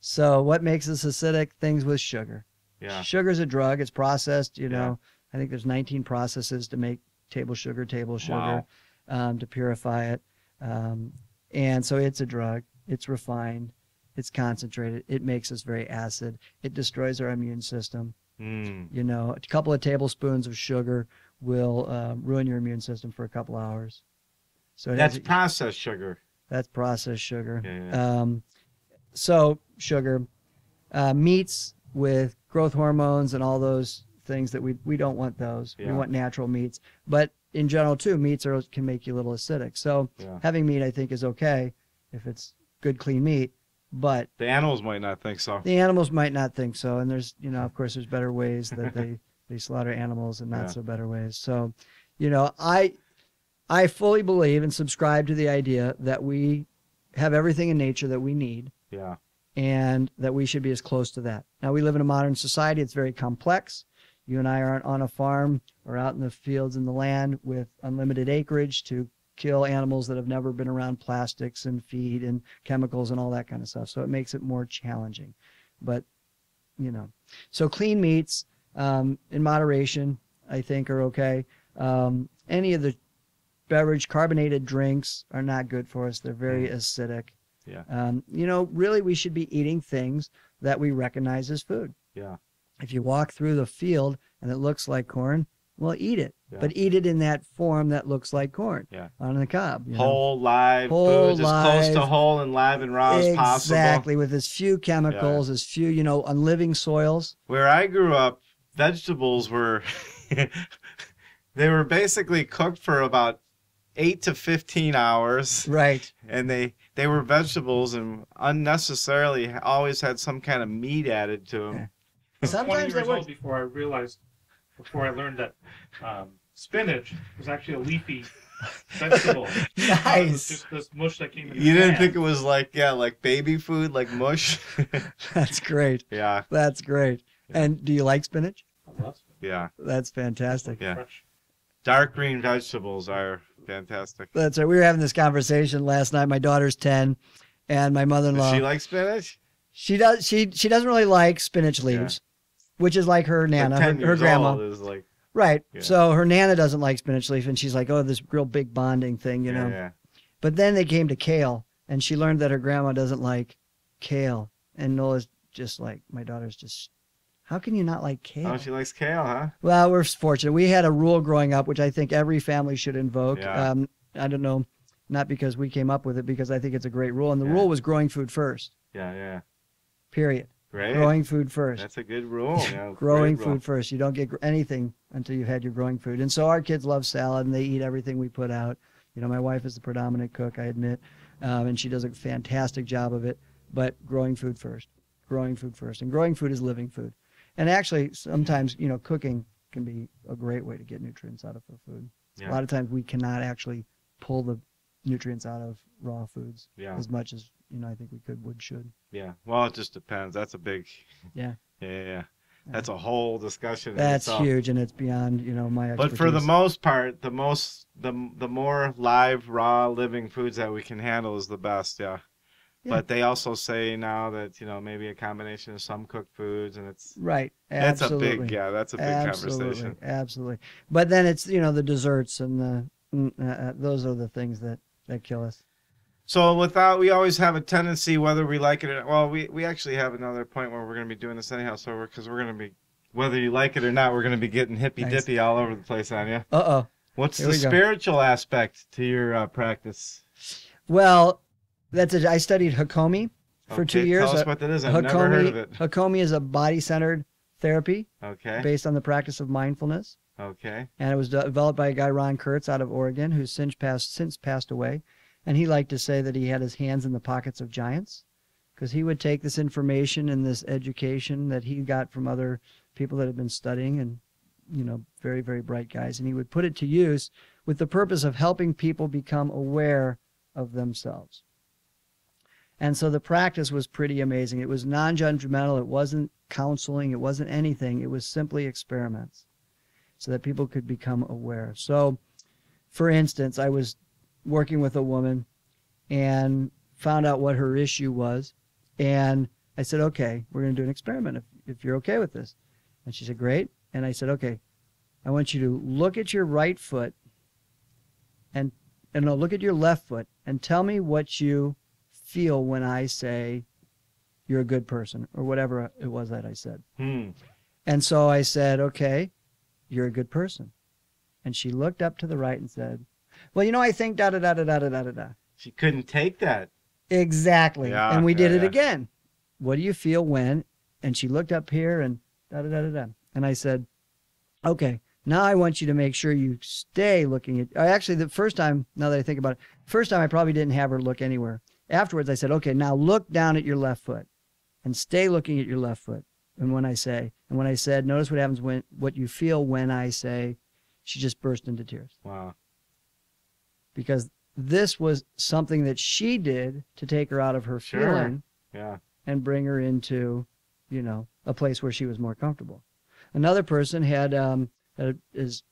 So what makes us acidic? Things with sugar. Yeah. Sugar's a drug. It's processed, Yeah. I think there's 19 processes to make table sugar, Wow. to purify it. And so it's a drug. It's refined. It's concentrated. It makes us very acid. It destroys our immune system. Mm. A couple of tablespoons of sugar will ruin your immune system for a couple hours. So That's processed sugar. that's processed sugar. Yeah. So sugar, meats with growth hormones and all those things that we don't want those. Yeah. We want natural meats. But in general too, meats can make you a little acidic. So Yeah. having meat I think is okay if it's good clean meat. But The animals might not think so. the animals might not think so. And there's of course there's better ways that they slaughter animals and not Yeah. so better ways. So, I fully believe and subscribe to the idea that we have everything in nature that we need Yeah. and that we should be as close to that. Now, we live in a modern society. It's very complex. You and I aren't on a farm or out in the fields and the land with unlimited acreage to kill animals that have never been around plastics and feed and chemicals and all that kind of stuff. So it makes it more challenging. But, you know, so clean meats in moderation, I think, are okay. Any of the beverage carbonated drinks are not good for us. They're very acidic. Yeah. You know, really, we should be eating things that we recognize as food. Yeah. If you walk through the field and it looks like corn, well, eat it. Yeah. But eat it in that form that looks like corn. Yeah. On the cob. You know? Whole, live Whole, foods, as close to live. whole and live and raw as possible. Exactly, with as few chemicals, as few, you know, on living soils. Where I grew up, vegetables were, they were basically cooked for about 8 to 15 hours. Right. And they were vegetables and unnecessarily always had some kind of meat added to them. Yeah. I was 20 Sometimes they years were. old before I learned that spinach was actually a leafy vegetable. It was Nice. just this mush that came in You the didn't can. think it was like baby food, like mush? That's great. Yeah. That's great. And do you like spinach? I love spinach. Yeah. That's fantastic. Yeah. Fresh. Dark green vegetables are fantastic. That's right. We were having this conversation last night. My daughter's 10, and my Does mother-in-law. she like spinach? She does. She doesn't really like spinach leaves, which is like her nana, Like 10 her years grandma. old is like, Right. Yeah. So her nana doesn't like spinach leaf, and she's like, "Oh, this real big bonding thing, you know." yeah. But then they came to kale, and she learned that her grandma doesn't like kale, and Nola's just like, my daughter's just, how can you not like kale? Oh, she likes kale, huh? Well, we're fortunate. We had a rule growing up, which I think every family should invoke. Yeah. I don't know, not because we came up with it, because I think it's a great rule. And the rule was growing food first, Yeah. period. Great. Growing food first. That's a good rule. Yeah, Growing great rule. food first. You don't get anything until you've had your growing food. And so our kids love salad, and they eat everything we put out. You know, my wife is the predominant cook, I admit, and she does a fantastic job of it. But growing food first. Growing food first. And growing food is living food. And actually, sometimes, you know, cooking can be a great way to get nutrients out of a food. Yeah. A lot of times we cannot actually pull the nutrients out of raw foods as much as, you know, I think we should. Yeah. Well, it just depends. That's a big. Yeah. Yeah. That's a whole discussion. in That's itself. huge, and it's beyond, you know, my expertise. But for the most part, the more live, raw, living foods that we can handle is the best. Yeah. But they also say now that, you know, maybe a combination of some cooked foods, and it's right. that's Absolutely. that's a big conversation. Absolutely. But then it's, you know, the desserts and those are the things that kill us. So we always have a tendency, whether we like it or not. Well, we actually have another point where we're going to be doing this anyhow. So because we're going to be, whether you like it or not, we're going to be getting hippy dippy all over the place on you. Uh-oh. What's Here the we go. spiritual aspect to your practice? Well, I studied Hakomi for 2 years. Tell us what that is. I've never heard of it. Hakomi is a body-centered therapy Okay. based on the practice of mindfulness. Okay. And it was developed by a guy, Ron Kurtz, out of Oregon, who's since passed away. And he liked to say that he had his hands in the pockets of giants, because he would take this information and this education that he got from other people that had been studying, and, you know, very, very bright guys, and he would put it to use with the purpose of helping people become aware of themselves. And so the practice was pretty amazing. It was non-judgmental. It wasn't counseling. It wasn't anything. It was simply experiments so that people could become aware. So, for instance, I was working with a woman and found out what her issue was. And I said, okay, we're going to do an experiment if you're okay with this. And she said, great. And I said, okay, I want you to look at your right foot and no, look at your left foot and tell me what you feel when I say you're a good person, or whatever it was that I said. And so I said, okay, you're a good person. And she looked up to the right and said, well, you know, I think da-da-da-da-da-da-da-da. She couldn't take that. Exactly. Yeah, And we did it yeah. again. What do you feel when? And she looked up here and da-da-da-da-da. And I said, okay, now I want you to make sure you stay looking at, actually the first time, now that I think about it, first time I probably didn't have her look anywhere. Afterwards I said, okay, now look down at your left foot and stay looking at your left foot. And when I said, notice what happens what you feel when I say, she just burst into tears. Wow. Because this was something that she did to take her out of her feeling Yeah. and bring her into, you know, a place where she was more comfortable. Another person had his,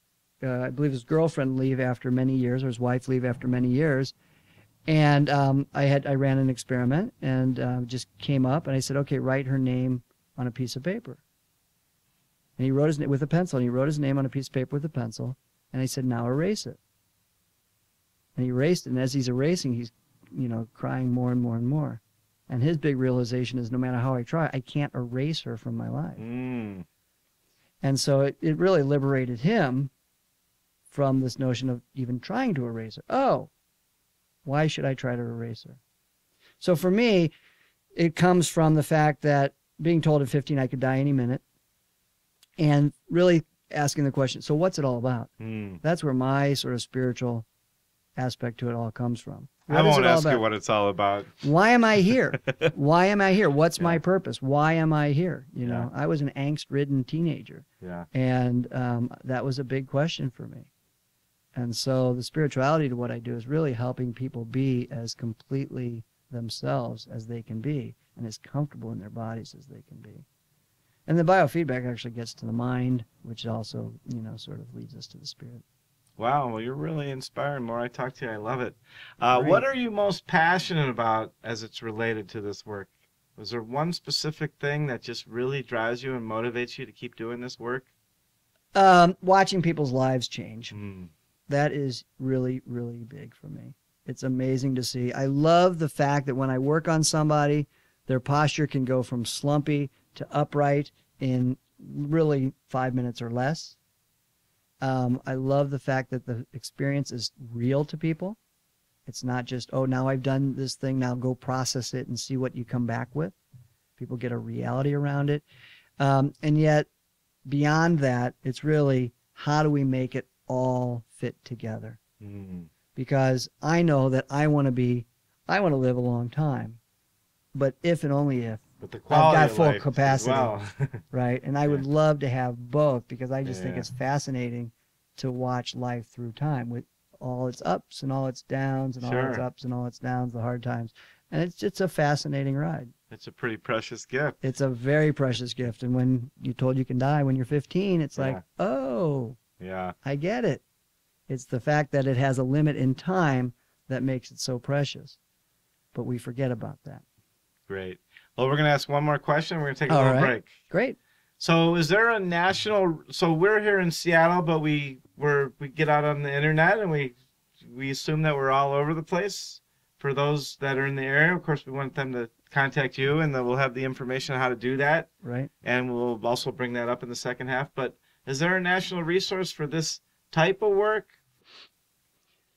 I believe his girlfriend leave after many years, or his wife leave after many years. And I ran an experiment and just came up and I said, okay, write her name on a piece of paper. And he wrote his name with a pencil, and he wrote his name on a piece of paper with a pencil. And I said, now erase it. And he erased it, and as he's erasing, he's, crying more and more and more. And his big realization is, no matter how I try, I can't erase her from my life. Mm. And so it really liberated him from this notion of even trying to erase her. Oh, why should I try to erase her? So for me, it comes from the fact that being told at 15 I could die any minute, and really asking the question, so what's it all about? Mm. That's where my sort of spiritual aspect to it all comes from. I won't ask you what it's all about. Why am I here? Why am I here? What's my purpose? Why am I here? I was an angst-ridden teenager. Yeah. And that was a big question for me. And so the spirituality to what I do is really helping people be as completely themselves as they can be, and as comfortable in their bodies as they can be. And the biofeedback actually gets to the mind, which also, sort of leads us to the spirit. Wow, well, you're really inspiring. The more I talk to you, I love it. What are you most passionate about as it's related to this work? Was there one specific thing that just really drives you and motivates you to keep doing this work? Watching people's lives change. Mm. That is really, really big for me. It's amazing to see. I love the fact that when I work on somebody, their posture can go from slumpy to upright in really 5 minutes or less. I love the fact that the experience is real to people. It's not just, oh, now I've done this thing, now go process it and see what you come back with. People get a reality around it. And yet, beyond that, it's really, how do we make it all fit together? Mm. Because I know that I want to live a long time. But if and only if But the I've quality got of full life capacity, as well. right? And I would love to have both, because I just think Yeah. it's fascinating to watch life through time with all its ups and all its downs and all its Sure. ups and all its downs, the hard times. And it's a fascinating ride. It's a pretty precious gift. It's a very precious gift. And when you're told you can die when you're 15, it's like, oh, Yeah. I get it. It's the fact that it has a limit in time that makes it so precious. But we forget about that. Great. Well, we're going to ask one more question. We're going to take a All little right. break. Great. So is there a national, so we're here in Seattle, but we get out on the internet and we assume that we're all over the place. For those that are in the area, of course, we want them to contact you, and then we'll have the information on how to do that. Right. And we'll also bring that up in the second half. But is there a national resource for this type of work?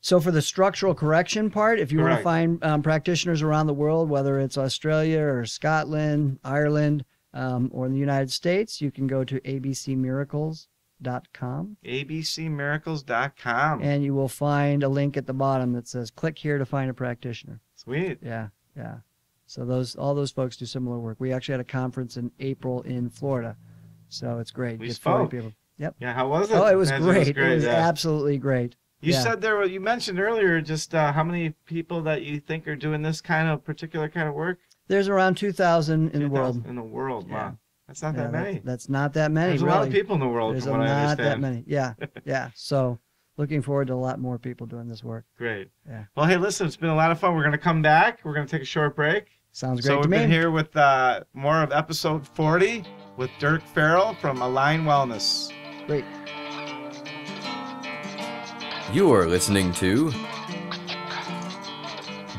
So for the structural correction part, if you want to Correct. find practitioners around the world, whether it's Australia or Scotland, Ireland, or in the United States, you can go to abcmiracles.com. abcmiracles.com. And you will find a link at the bottom that says, click here to find a practitioner. Sweet. Yeah, yeah. So all those folks do similar work. We actually had a conference in April in Florida. So it's great. We Get spoke. 40 people. Yep. Yeah, how was it? Oh, it was Imagine great. It was yeah. absolutely great. You Yeah. said you mentioned earlier just how many people that you think are doing this particular kind of work? There's around 2,000 in the world. In the world, Yeah. wow. That's not Yeah, that many. That's not that many. There's a really. lot of people in the world, There's from what I not understand. that many. Yeah, yeah. So looking forward to a lot more people doing this work. Great. Yeah. Well, hey, listen, it's been a lot of fun. We're going to come back. We're going to take a short break. Sounds So great to we've been me. here with more of episode 40 with Dirk Farrell from Align Wellness. Great. You are listening to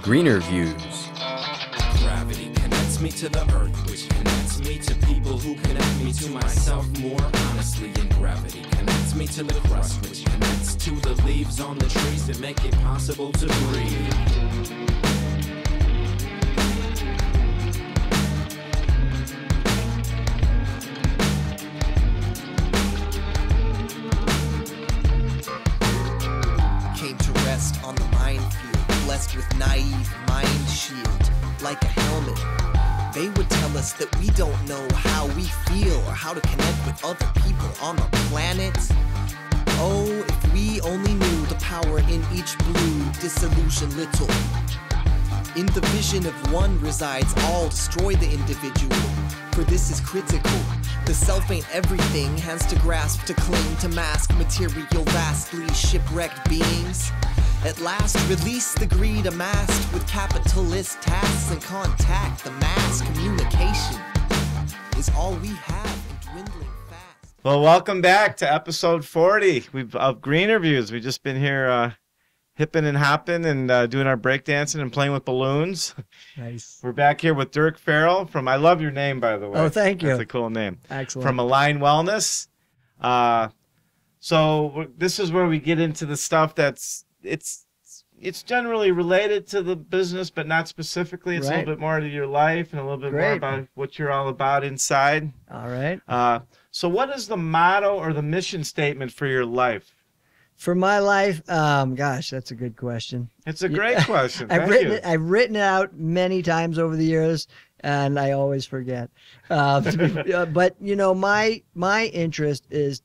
GreenerViews. Gravity connects me to the earth, which connects me to people who connect me to myself more honestly. And gravity connects me to the crust, which connects to the leaves on the trees that make it possible to breathe. Came to rest on the minefield, blessed with naive mind shield, like a helmet. They would tell us that we don't know how we feel or how to connect with other people on the planet. Oh, if we only knew the power in each blue disillusion little. In the vision of one resides all, destroy the individual. For this is critical. The self ain't everything, has to grasp, to cling, to mask material vastly shipwrecked beings. At last, release the greed amassed with capitalist tasks and contact. The mass communication is all we have and dwindling fast. Well, welcome back to episode 40 of GreenerViews. We've just been here hipping and hopping and doing our breakdancing and playing with balloons. Nice. We're back here with Dirk Farrell from, I love your name, by the way. Oh, thank you. That's a cool name. Excellent. From Align Wellness. So this is where we get into the stuff that's, it's generally related to the business, but not specifically. It's a little bit more to your life and a little bit more about what you're all about inside. All right. So what is the motto or the mission statement for your life? For my life, gosh, that's a good question. It's a great question. I've written it out many times over the years, and I always forget. But you know, my interest is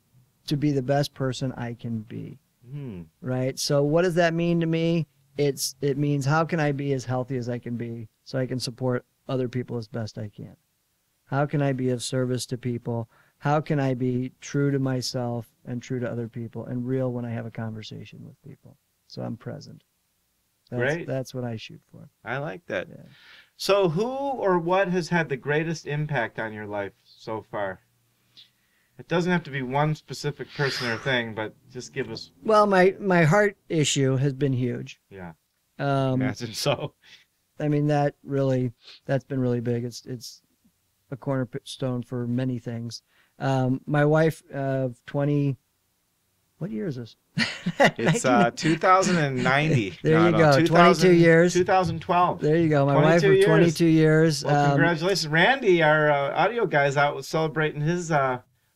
to be the best person I can be. Right. So what does that mean to me? It means how can I be as healthy as I can be, so I can support other people as best I can. How can I be of service to people? How can I be true to myself and true to other people and real when I have a conversation with people? So I'm present. Great. That's what I shoot for. I like that. Yeah. So who or what has had the greatest impact on your life so far? It doesn't have to be one specific person or thing, but just give us. Well, my heart issue has been huge. Yeah. Imagine so. I mean, that's been really big. It's a cornerstone for many things. My wife of 20, what year is this? It's 2090. There you go, 22 years. 2012. There you go, my wife of 22 years. Well, congratulations. Randy, our audio guy's out was celebrating his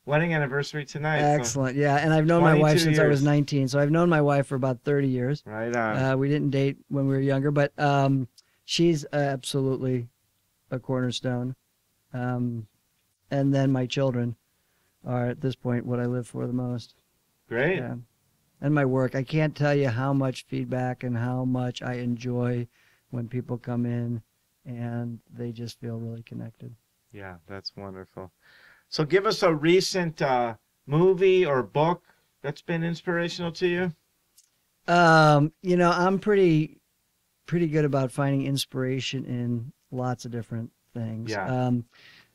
wedding anniversary tonight. Excellent, so. Yeah, and I've known my wife since I was 19, so I've known my wife for about 30 years. Right on. We didn't date when we were younger, but she's absolutely a cornerstone. And then my children are at this point what I live for the most. Great. Yeah. And my work. I can't tell you how much feedback and how much I enjoy when people come in and they just feel really connected. Yeah, that's wonderful. So give us a recent movie or book that's been inspirational to you. You know, I'm pretty good about finding inspiration in lots of different things. Yeah.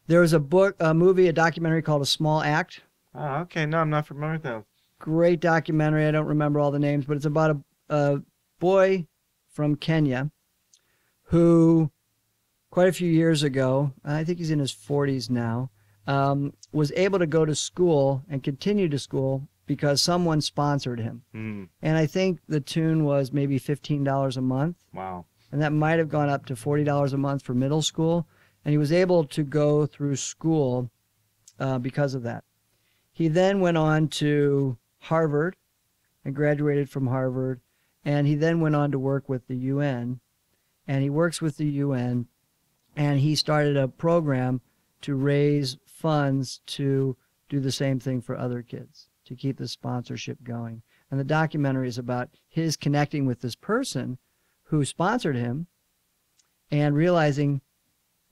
There was a movie, a documentary called A Small Act. Oh, okay. No, I'm not familiar with that. Great documentary. I don't remember all the names, but it's about a boy from Kenya who, quite a few years ago, I think he's in his 40s now, was able to go to school and continue to school because someone sponsored him. And I think the tune was maybe $15 a month. Wow. And that might have gone up to $40 a month for middle school. And he was able to go through school because of that. He then went on to Harvard and graduated from Harvard. And he then went on to work with the UN. And he works with the UN. And he started a program to raise funds to do the same thing for other kids, to keep the sponsorship going. And the documentary is about his connecting with this person who sponsored him and realizing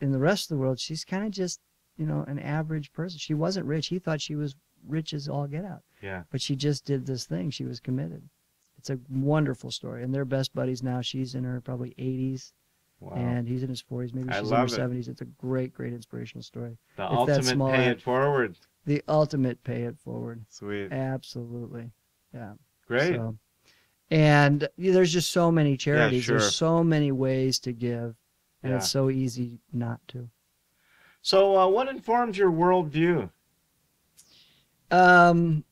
in the rest of the world, she's kind of just, you know, an average person. She wasn't rich. He thought she was rich as all get out. Yeah. But she just did this thing. She was committed. It's a wonderful story. And they're best buddies now. She's in her probably 80s. Wow. And he's in his 40s. Maybe she's in her 70s. It's a great, great inspirational story. The ultimate pay it forward. The ultimate pay it forward. Sweet. Absolutely. Yeah. Great. So, and there's just so many charities. Yeah, sure. There's so many ways to give. And Yeah. it's so easy not to. So what informs your worldview? Gosh,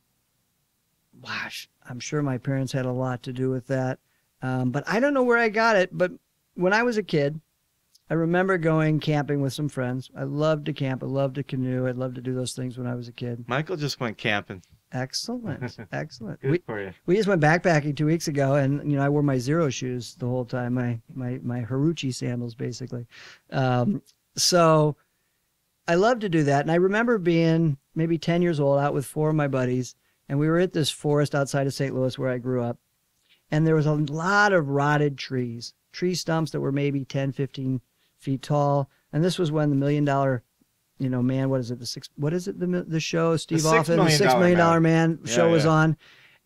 I'm sure my parents had a lot to do with that. But I don't know where I got it. But when I was a kid, I remember going camping with some friends. I loved to camp. I loved to canoe. I loved to do those things when I was a kid. Michael just went camping. Excellent. Excellent. Good for you. We just went backpacking 2 weeks ago, and, you know, I wore my Zero shoes the whole time, my Haruchi sandals, basically. So I love to do that. And I remember being maybe 10 years old out with 4 of my buddies, and we were at this forest outside of St. Louis where I grew up. And there was a lot of rotted trees, tree stumps that were maybe 10, 15 feet tall. And this was when the $1 Million you know, man, what is it? What is it? The show Steve $6 Austin, the Million $6 Million Man Yeah, show was yeah. on.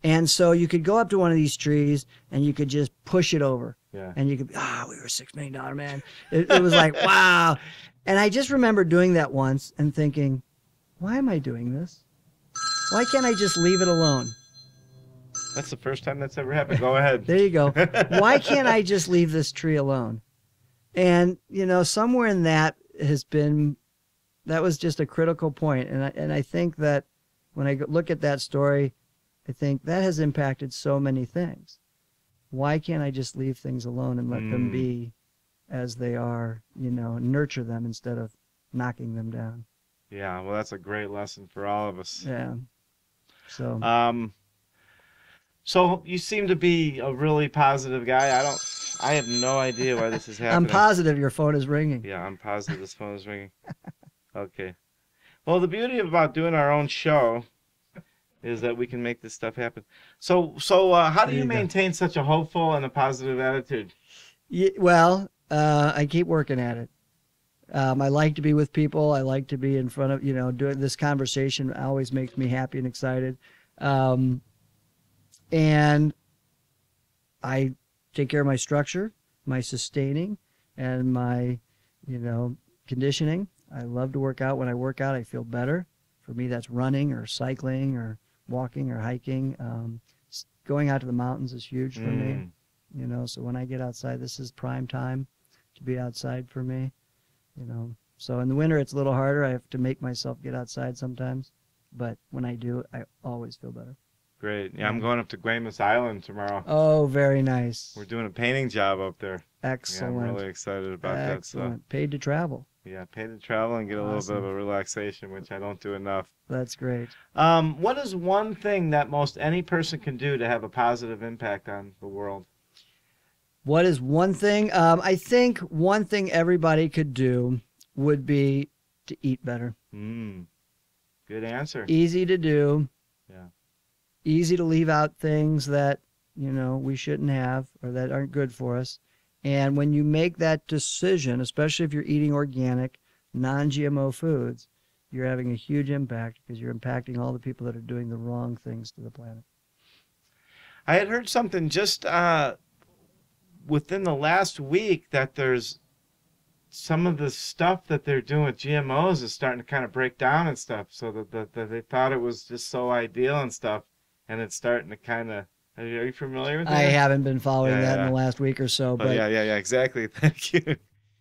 And so you could go up to one of these trees and you could just push it over. Yeah. And you could, we were $6 million man. It was like, wow. And I just remember doing that once and thinking, why am I doing this? Why can't I just leave it alone? That's the first time that's ever happened. Go ahead. There you go. Why can't I just leave this tree alone? And, you know, somewhere in that that was just a critical point. And I think that when I look at that story, I think that has impacted so many things. Why can't I just leave things alone and let them be as they are, you know, nurture them instead of knocking them down? Yeah, well, that's a great lesson for all of us. Yeah. So, so you seem to be a really positive guy. I have no idea why this is happening. I'm positive your phone is ringing. Yeah, I'm positive this phone is ringing. Okay. Well, the beauty about doing our own show is that we can make this stuff happen. So how do you maintain such a hopeful and a positive attitude? Yeah, well, I keep working at it. I like to be with people. I like to be in front of, you know, doing this conversation always makes me happy and excited. And I take care of my structure, my sustaining, and my, you know, conditioning. I love to work out. When I work out, I feel better. For me, that's running or cycling or walking or hiking. Going out to the mountains is huge for me. You know, so when I get outside, this is prime time to be outside for me. You know, so in the winter, it's a little harder. I have to make myself get outside sometimes. But when I do, I always feel better. Great. Yeah, I'm going up to Guaymas Island tomorrow. Oh, very nice. We're doing a painting job up there. Excellent. Yeah, I'm really excited about that. Excellent. So. Paid to travel. Yeah, paid to travel and get a little Awesome. bit of a relaxation, which I don't do enough. That's great. What is one thing that most any person can do to have a positive impact on the world? What is one thing? I think one thing everybody could do would be to eat better. Good answer. Easy to do. Yeah. Easy to leave out things that, you know, we shouldn't have or that aren't good for us. And when you make that decision, especially if you're eating organic, non-GMO foods, you're having a huge impact because you're impacting all the people that are doing the wrong things to the planet. I had heard something just within the last week that there's some of the stuff that they're doing with GMOs is starting to kind of break down and stuff. So that they thought it was just so ideal and stuff, and it's starting to kind of. Are you familiar with that? I haven't been following that in the last week or so. But yeah, exactly. Thank you.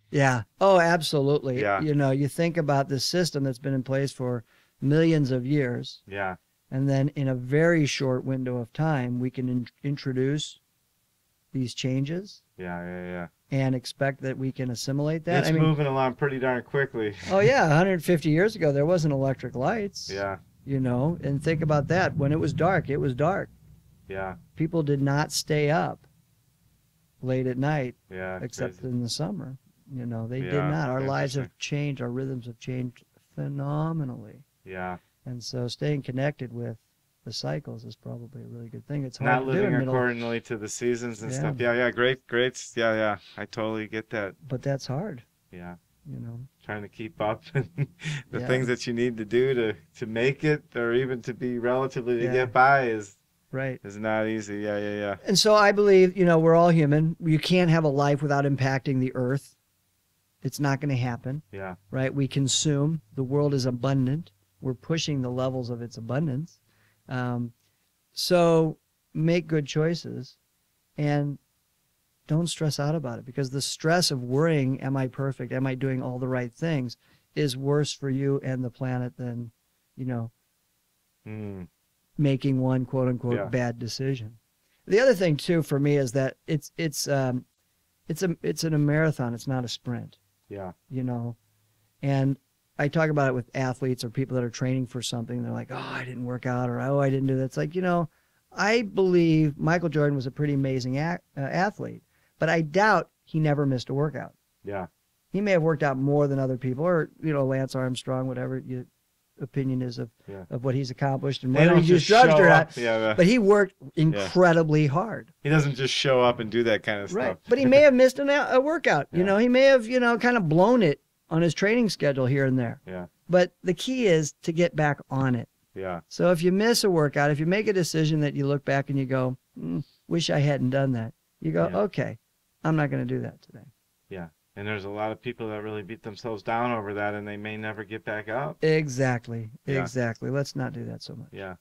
Yeah. Oh, absolutely. Yeah. You know, you think about this system that's been in place for millions of years. Yeah. And then in a very short window of time, we can introduce these changes. Yeah. And expect that we can assimilate that. It's moving along pretty darn quickly. Oh, yeah. 150 years ago, there wasn't electric lights. Yeah. You know, and think about that. When it was dark, it was dark. Yeah. People did not stay up late at night. Yeah. Except crazy. in the summer. You know, they did Yeah, not. Our lives have interesting. changed. Our rhythms have changed phenomenally. Yeah. And so staying connected with the cycles is probably a really good thing. It's hard Not to do living in middle, accordingly to the seasons and Yeah. stuff. Yeah. Great. Yeah. I totally get that. but that's hard, Yeah. you know. Trying to keep up the Yeah. things that you need to do to make it, or even to be relatively to Yeah. get by is not easy. Yeah. And so I believe, you know, we're all human. You can't have a life without impacting the earth. It's not going to happen, Yeah. right? We consume. The world is abundant. We're pushing the levels of its abundance. So make good choices and don't stress out about it, because the stress of worrying, am I perfect? Am I doing all the right things? Is worse for you and the planet than, you know, making one quote unquote bad decision. The other thing too for me is that it's a marathon. It's not a sprint. Yeah. You know, and I talk about it with athletes or people that are training for something. They're like, oh, I didn't work out, or oh, I didn't do that. It's like, you know, I believe Michael Jordan was a pretty amazing athlete, but I doubt he never missed a workout. Yeah. He may have worked out more than other people, or, you know, Lance Armstrong, whatever your opinion is of what he's accomplished and whether he's just judged or not. Yeah. But he worked incredibly hard. He doesn't just show up and do that kind of Right. stuff. But he may have missed a workout. You know, he may have, you know, kind of blown it on his training schedule here and there. Yeah. But the key is to get back on it. Yeah. So if you miss a workout, if you make a decision that you look back and you go, wish I hadn't done that, you go, okay, I'm not going to do that today. Yeah. And there's a lot of people that really beat themselves down over that, and they may never get back up. Exactly. Yeah. Exactly. Let's not do that so much. Yeah.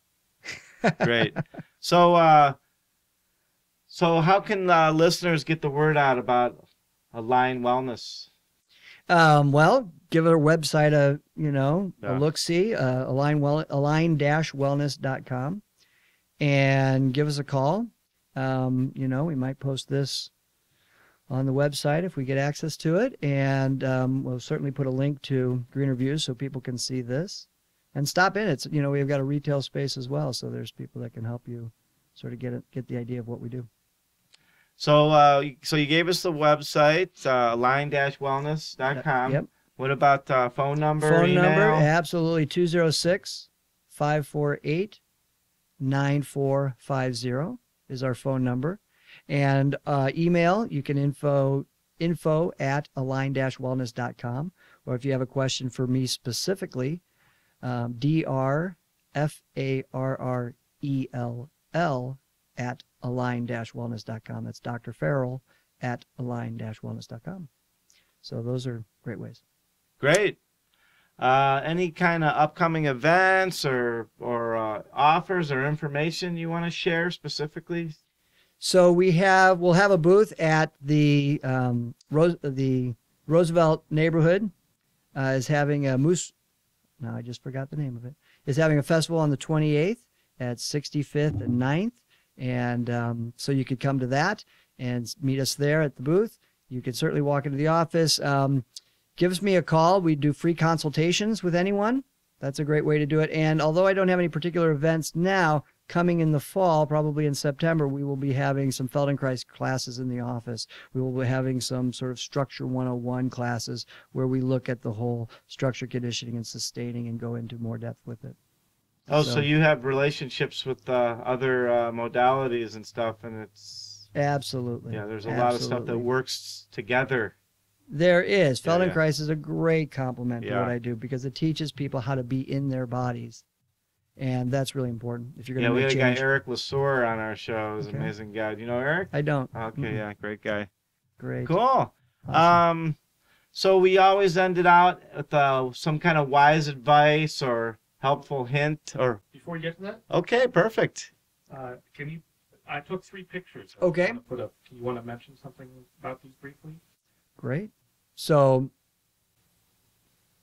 Great. So, so how can listeners get the word out about Align Wellness? Well, give our website a Yeah. look-see, align-wellness.com, and give us a call. We might post this on the website if we get access to it, and we'll certainly put a link to GreenerViews so people can see this and stop in. It's we've got a retail space as well, so there's people that can help you sort of get the idea of what we do. So, so you gave us the website, align-wellness.com. Yep. What about phone number? Phone email? number, absolutely, 206-548-9450 is our phone number. And email, you can info at align-wellness.com. Or if you have a question for me specifically, drfarrell at align-wellness.com. That's Dr. Farrell at align-wellness.com. So those are great ways. Great. Any kind of upcoming events or offers or information you want to share specifically? So we'll have a booth at the Roosevelt neighborhood is having a now I just forgot the name of it, is having a festival on the 28th at 65th and 9th. And so you could come to that and meet us there at the booth. You could certainly walk into the office. Give me a call. We do free consultations with anyone. That's a great way to do it. And although I don't have any particular events now, coming in the fall, probably in September, we will be having some Feldenkrais classes in the office. We will be having some sort of Structure 101 classes where we look at the whole structure, conditioning, and sustaining and go into more depth with it. Oh, so you have relationships with other modalities and stuff, and it's... Absolutely. Yeah, there's a lot of stuff that works together. There is. Yeah, Feldenkrais is a great complement to Yeah. what I do because it teaches people how to be in their bodies. And that's really important if you're going to we make had a change. guy, Eric Lesueur, on our show. He's an Okay. amazing guy. Do you know Eric? I don't. Okay, yeah, great guy. Great. Cool. Awesome. So we always ended out with some kind of wise advice or helpful hint or... Before you get to that, Okay, perfect. I took 3 pictures. Okay. Can you want to mention something about these briefly? Great. So,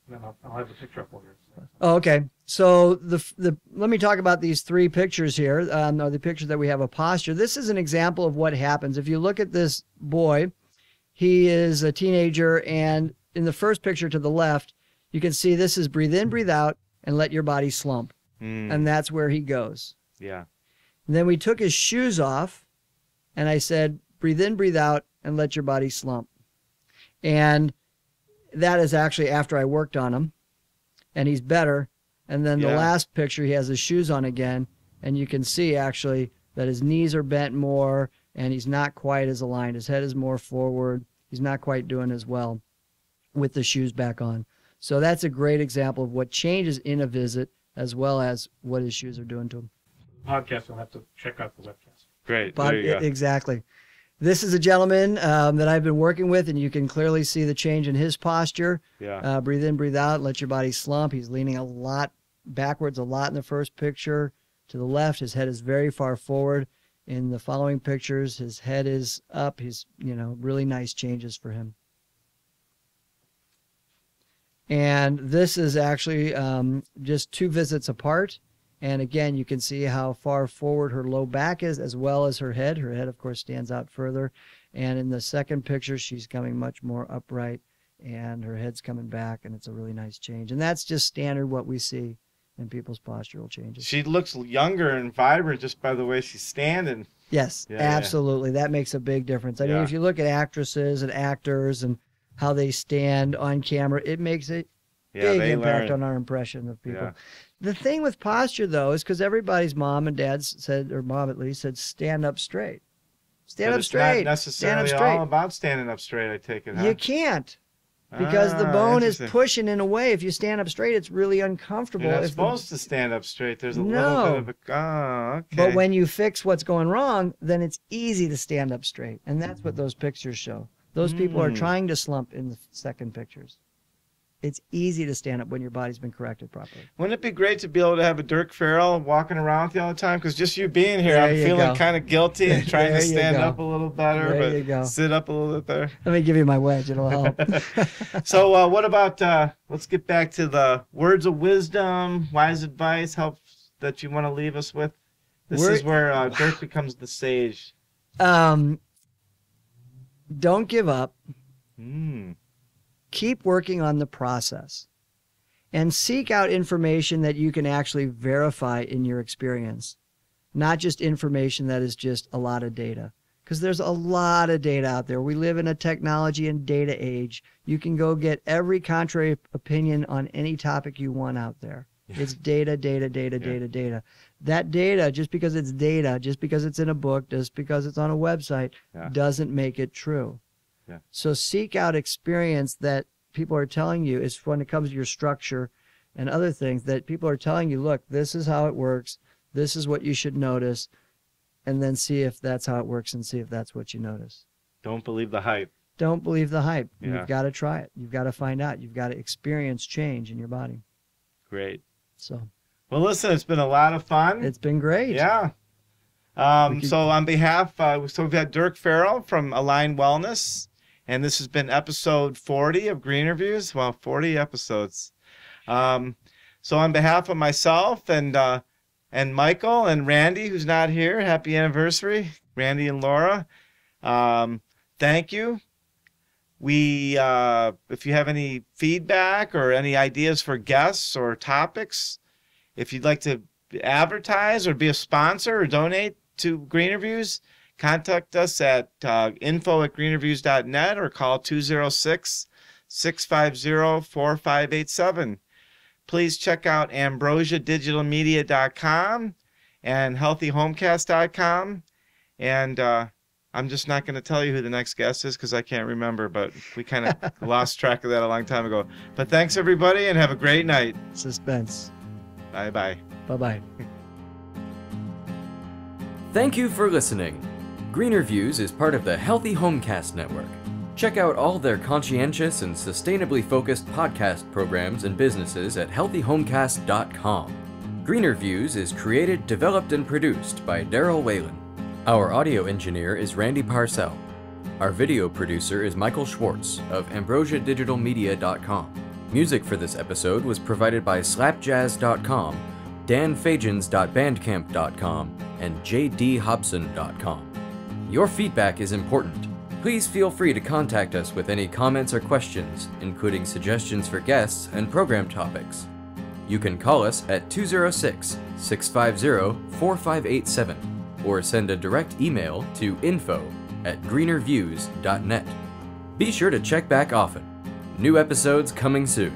And then I'll have the picture up for you. okay. So let me talk about these 3 pictures here. The picture that we have a posture. This is an example of what happens. If you look at this boy, he is a teenager, and in the first picture to the left, you can see this is breathe in, breathe out, and let your body slump. And that's where he goes. Yeah. And then we took his shoes off, and I said, breathe in, breathe out, and let your body slump. And that is actually after I worked on him, and he's better. And then the last picture, he has his shoes on again, and you can see actually that his knees are bent more, and he's not quite as aligned. His head is more forward. He's not quite doing as well with the shoes back on. So that's a great example of what changes in a visit as well as what his shoes are doing to him. Podcast, you'll have to check out the webcast. Great. But There you go. exactly. This is a gentleman that I've been working with, and you can clearly see the change in his posture. Yeah. Breathe in, breathe out, let your body slump. He's leaning a lot backwards, a lot in the first picture. To the left, his head is very far forward. In the following pictures, his head is up. He's, really nice changes for him. And this is actually just 2 visits apart. And again, you can see how far forward her low back is, as well as her head. Her head, of course, stands out further. And in the second picture, she's coming much more upright, and her head's coming back, and it's a really nice change. And that's just standard what we see in people's postural changes. She looks younger and vibrant just by the way she's standing. Yes, Yeah, absolutely. That makes a big difference. I mean, Yeah. if you look at actresses and actors and how they stand on camera, it makes a big they impact learn. on our impression of people. Yeah. The thing with posture, though, is because everybody's mom and dad said, or mom at least, said, stand up straight. Stand But up it's straight. not necessarily Stand up straight. all about standing up straight, I take it, huh? You can't. because the bone is interesting. pushing in a way. If you stand up straight, it's really uncomfortable. You're not If the- supposed to stand up straight. There's a No. little bit of a... Oh, okay. But when you fix what's going wrong, then it's easy to stand up straight. And that's what those pictures show. Those people are trying to slump in the second pictures. It's easy to stand up when your body's been corrected properly. Wouldn't it be great to be able to have a Dirk Farrell walking around with you all the time? Because just you being here, There I'm you feeling go. kind of guilty and trying There to you stand go. up a little better, There you go. but sit up a little bit better. Let me give you my wedge. It'll help. So what about, let's get back to the words of wisdom, wise advice, help that you want to leave us with. This is where Dirk becomes the sage. Don't give up. Keep working on the process. And seek out information that you can actually verify in your experience. Not just information that is just a lot of data. Because there's a lot of data out there. We live in a technology and data age. You can go get every contrary opinion on any topic you want out there. It's data, data, data, data, data. That data, just because it's data, just because it's in a book, just because it's on a website, doesn't make it true. So seek out experience that people are telling you is when it comes to your structure and other things that people are telling you, look, this is how it works. This is what you should notice. And then see if that's how it works and see if that's what you notice. Don't believe the hype. Don't believe the hype. Yeah. You've got to try it. You've got to find out. You've got to experience change in your body. Great. So, well, listen, it's been a lot of fun. It's been great. Yeah. So on behalf, so we've had Dirk Farrell from Align Wellness, and this has been episode 40 of GreenerViews. Well, 40 episodes. So on behalf of myself and Michael and Randy, who's not here, happy anniversary, Randy and Laura. Thank you. We, if you have any feedback or any ideas for guests or topics, if you'd like to advertise or be a sponsor or donate to GreenerViews, contact us at info@greenerviews.net or call 206-650-4587. Please check out ambrosiadigitalmedia.com and healthyhomecast.com. And I'm just not going to tell you who the next guest is because I can't remember, but we kind of lost track of that a long time ago. But thanks, everybody, and have a great night. Suspense. Bye-bye. Bye-bye. Thank you for listening. GreenerViews is part of the Healthy Homecast Network. Check out all their conscientious and sustainably focused podcast programs and businesses at healthyhomecast.com. GreenerViews is created, developed, and produced by Daryl Whalen. Our audio engineer is Randy Parcel. Our video producer is Michael Schwartz of ambrosiadigitalmedia.com. Music for this episode was provided by slapjazz.com, danfajans.bandcamp.com, and jdhobson.com. Your feedback is important. Please feel free to contact us with any comments or questions, including suggestions for guests and program topics. You can call us at 206-650-4587 or send a direct email to info@greenerviews.net. Be sure to check back often. New episodes coming soon.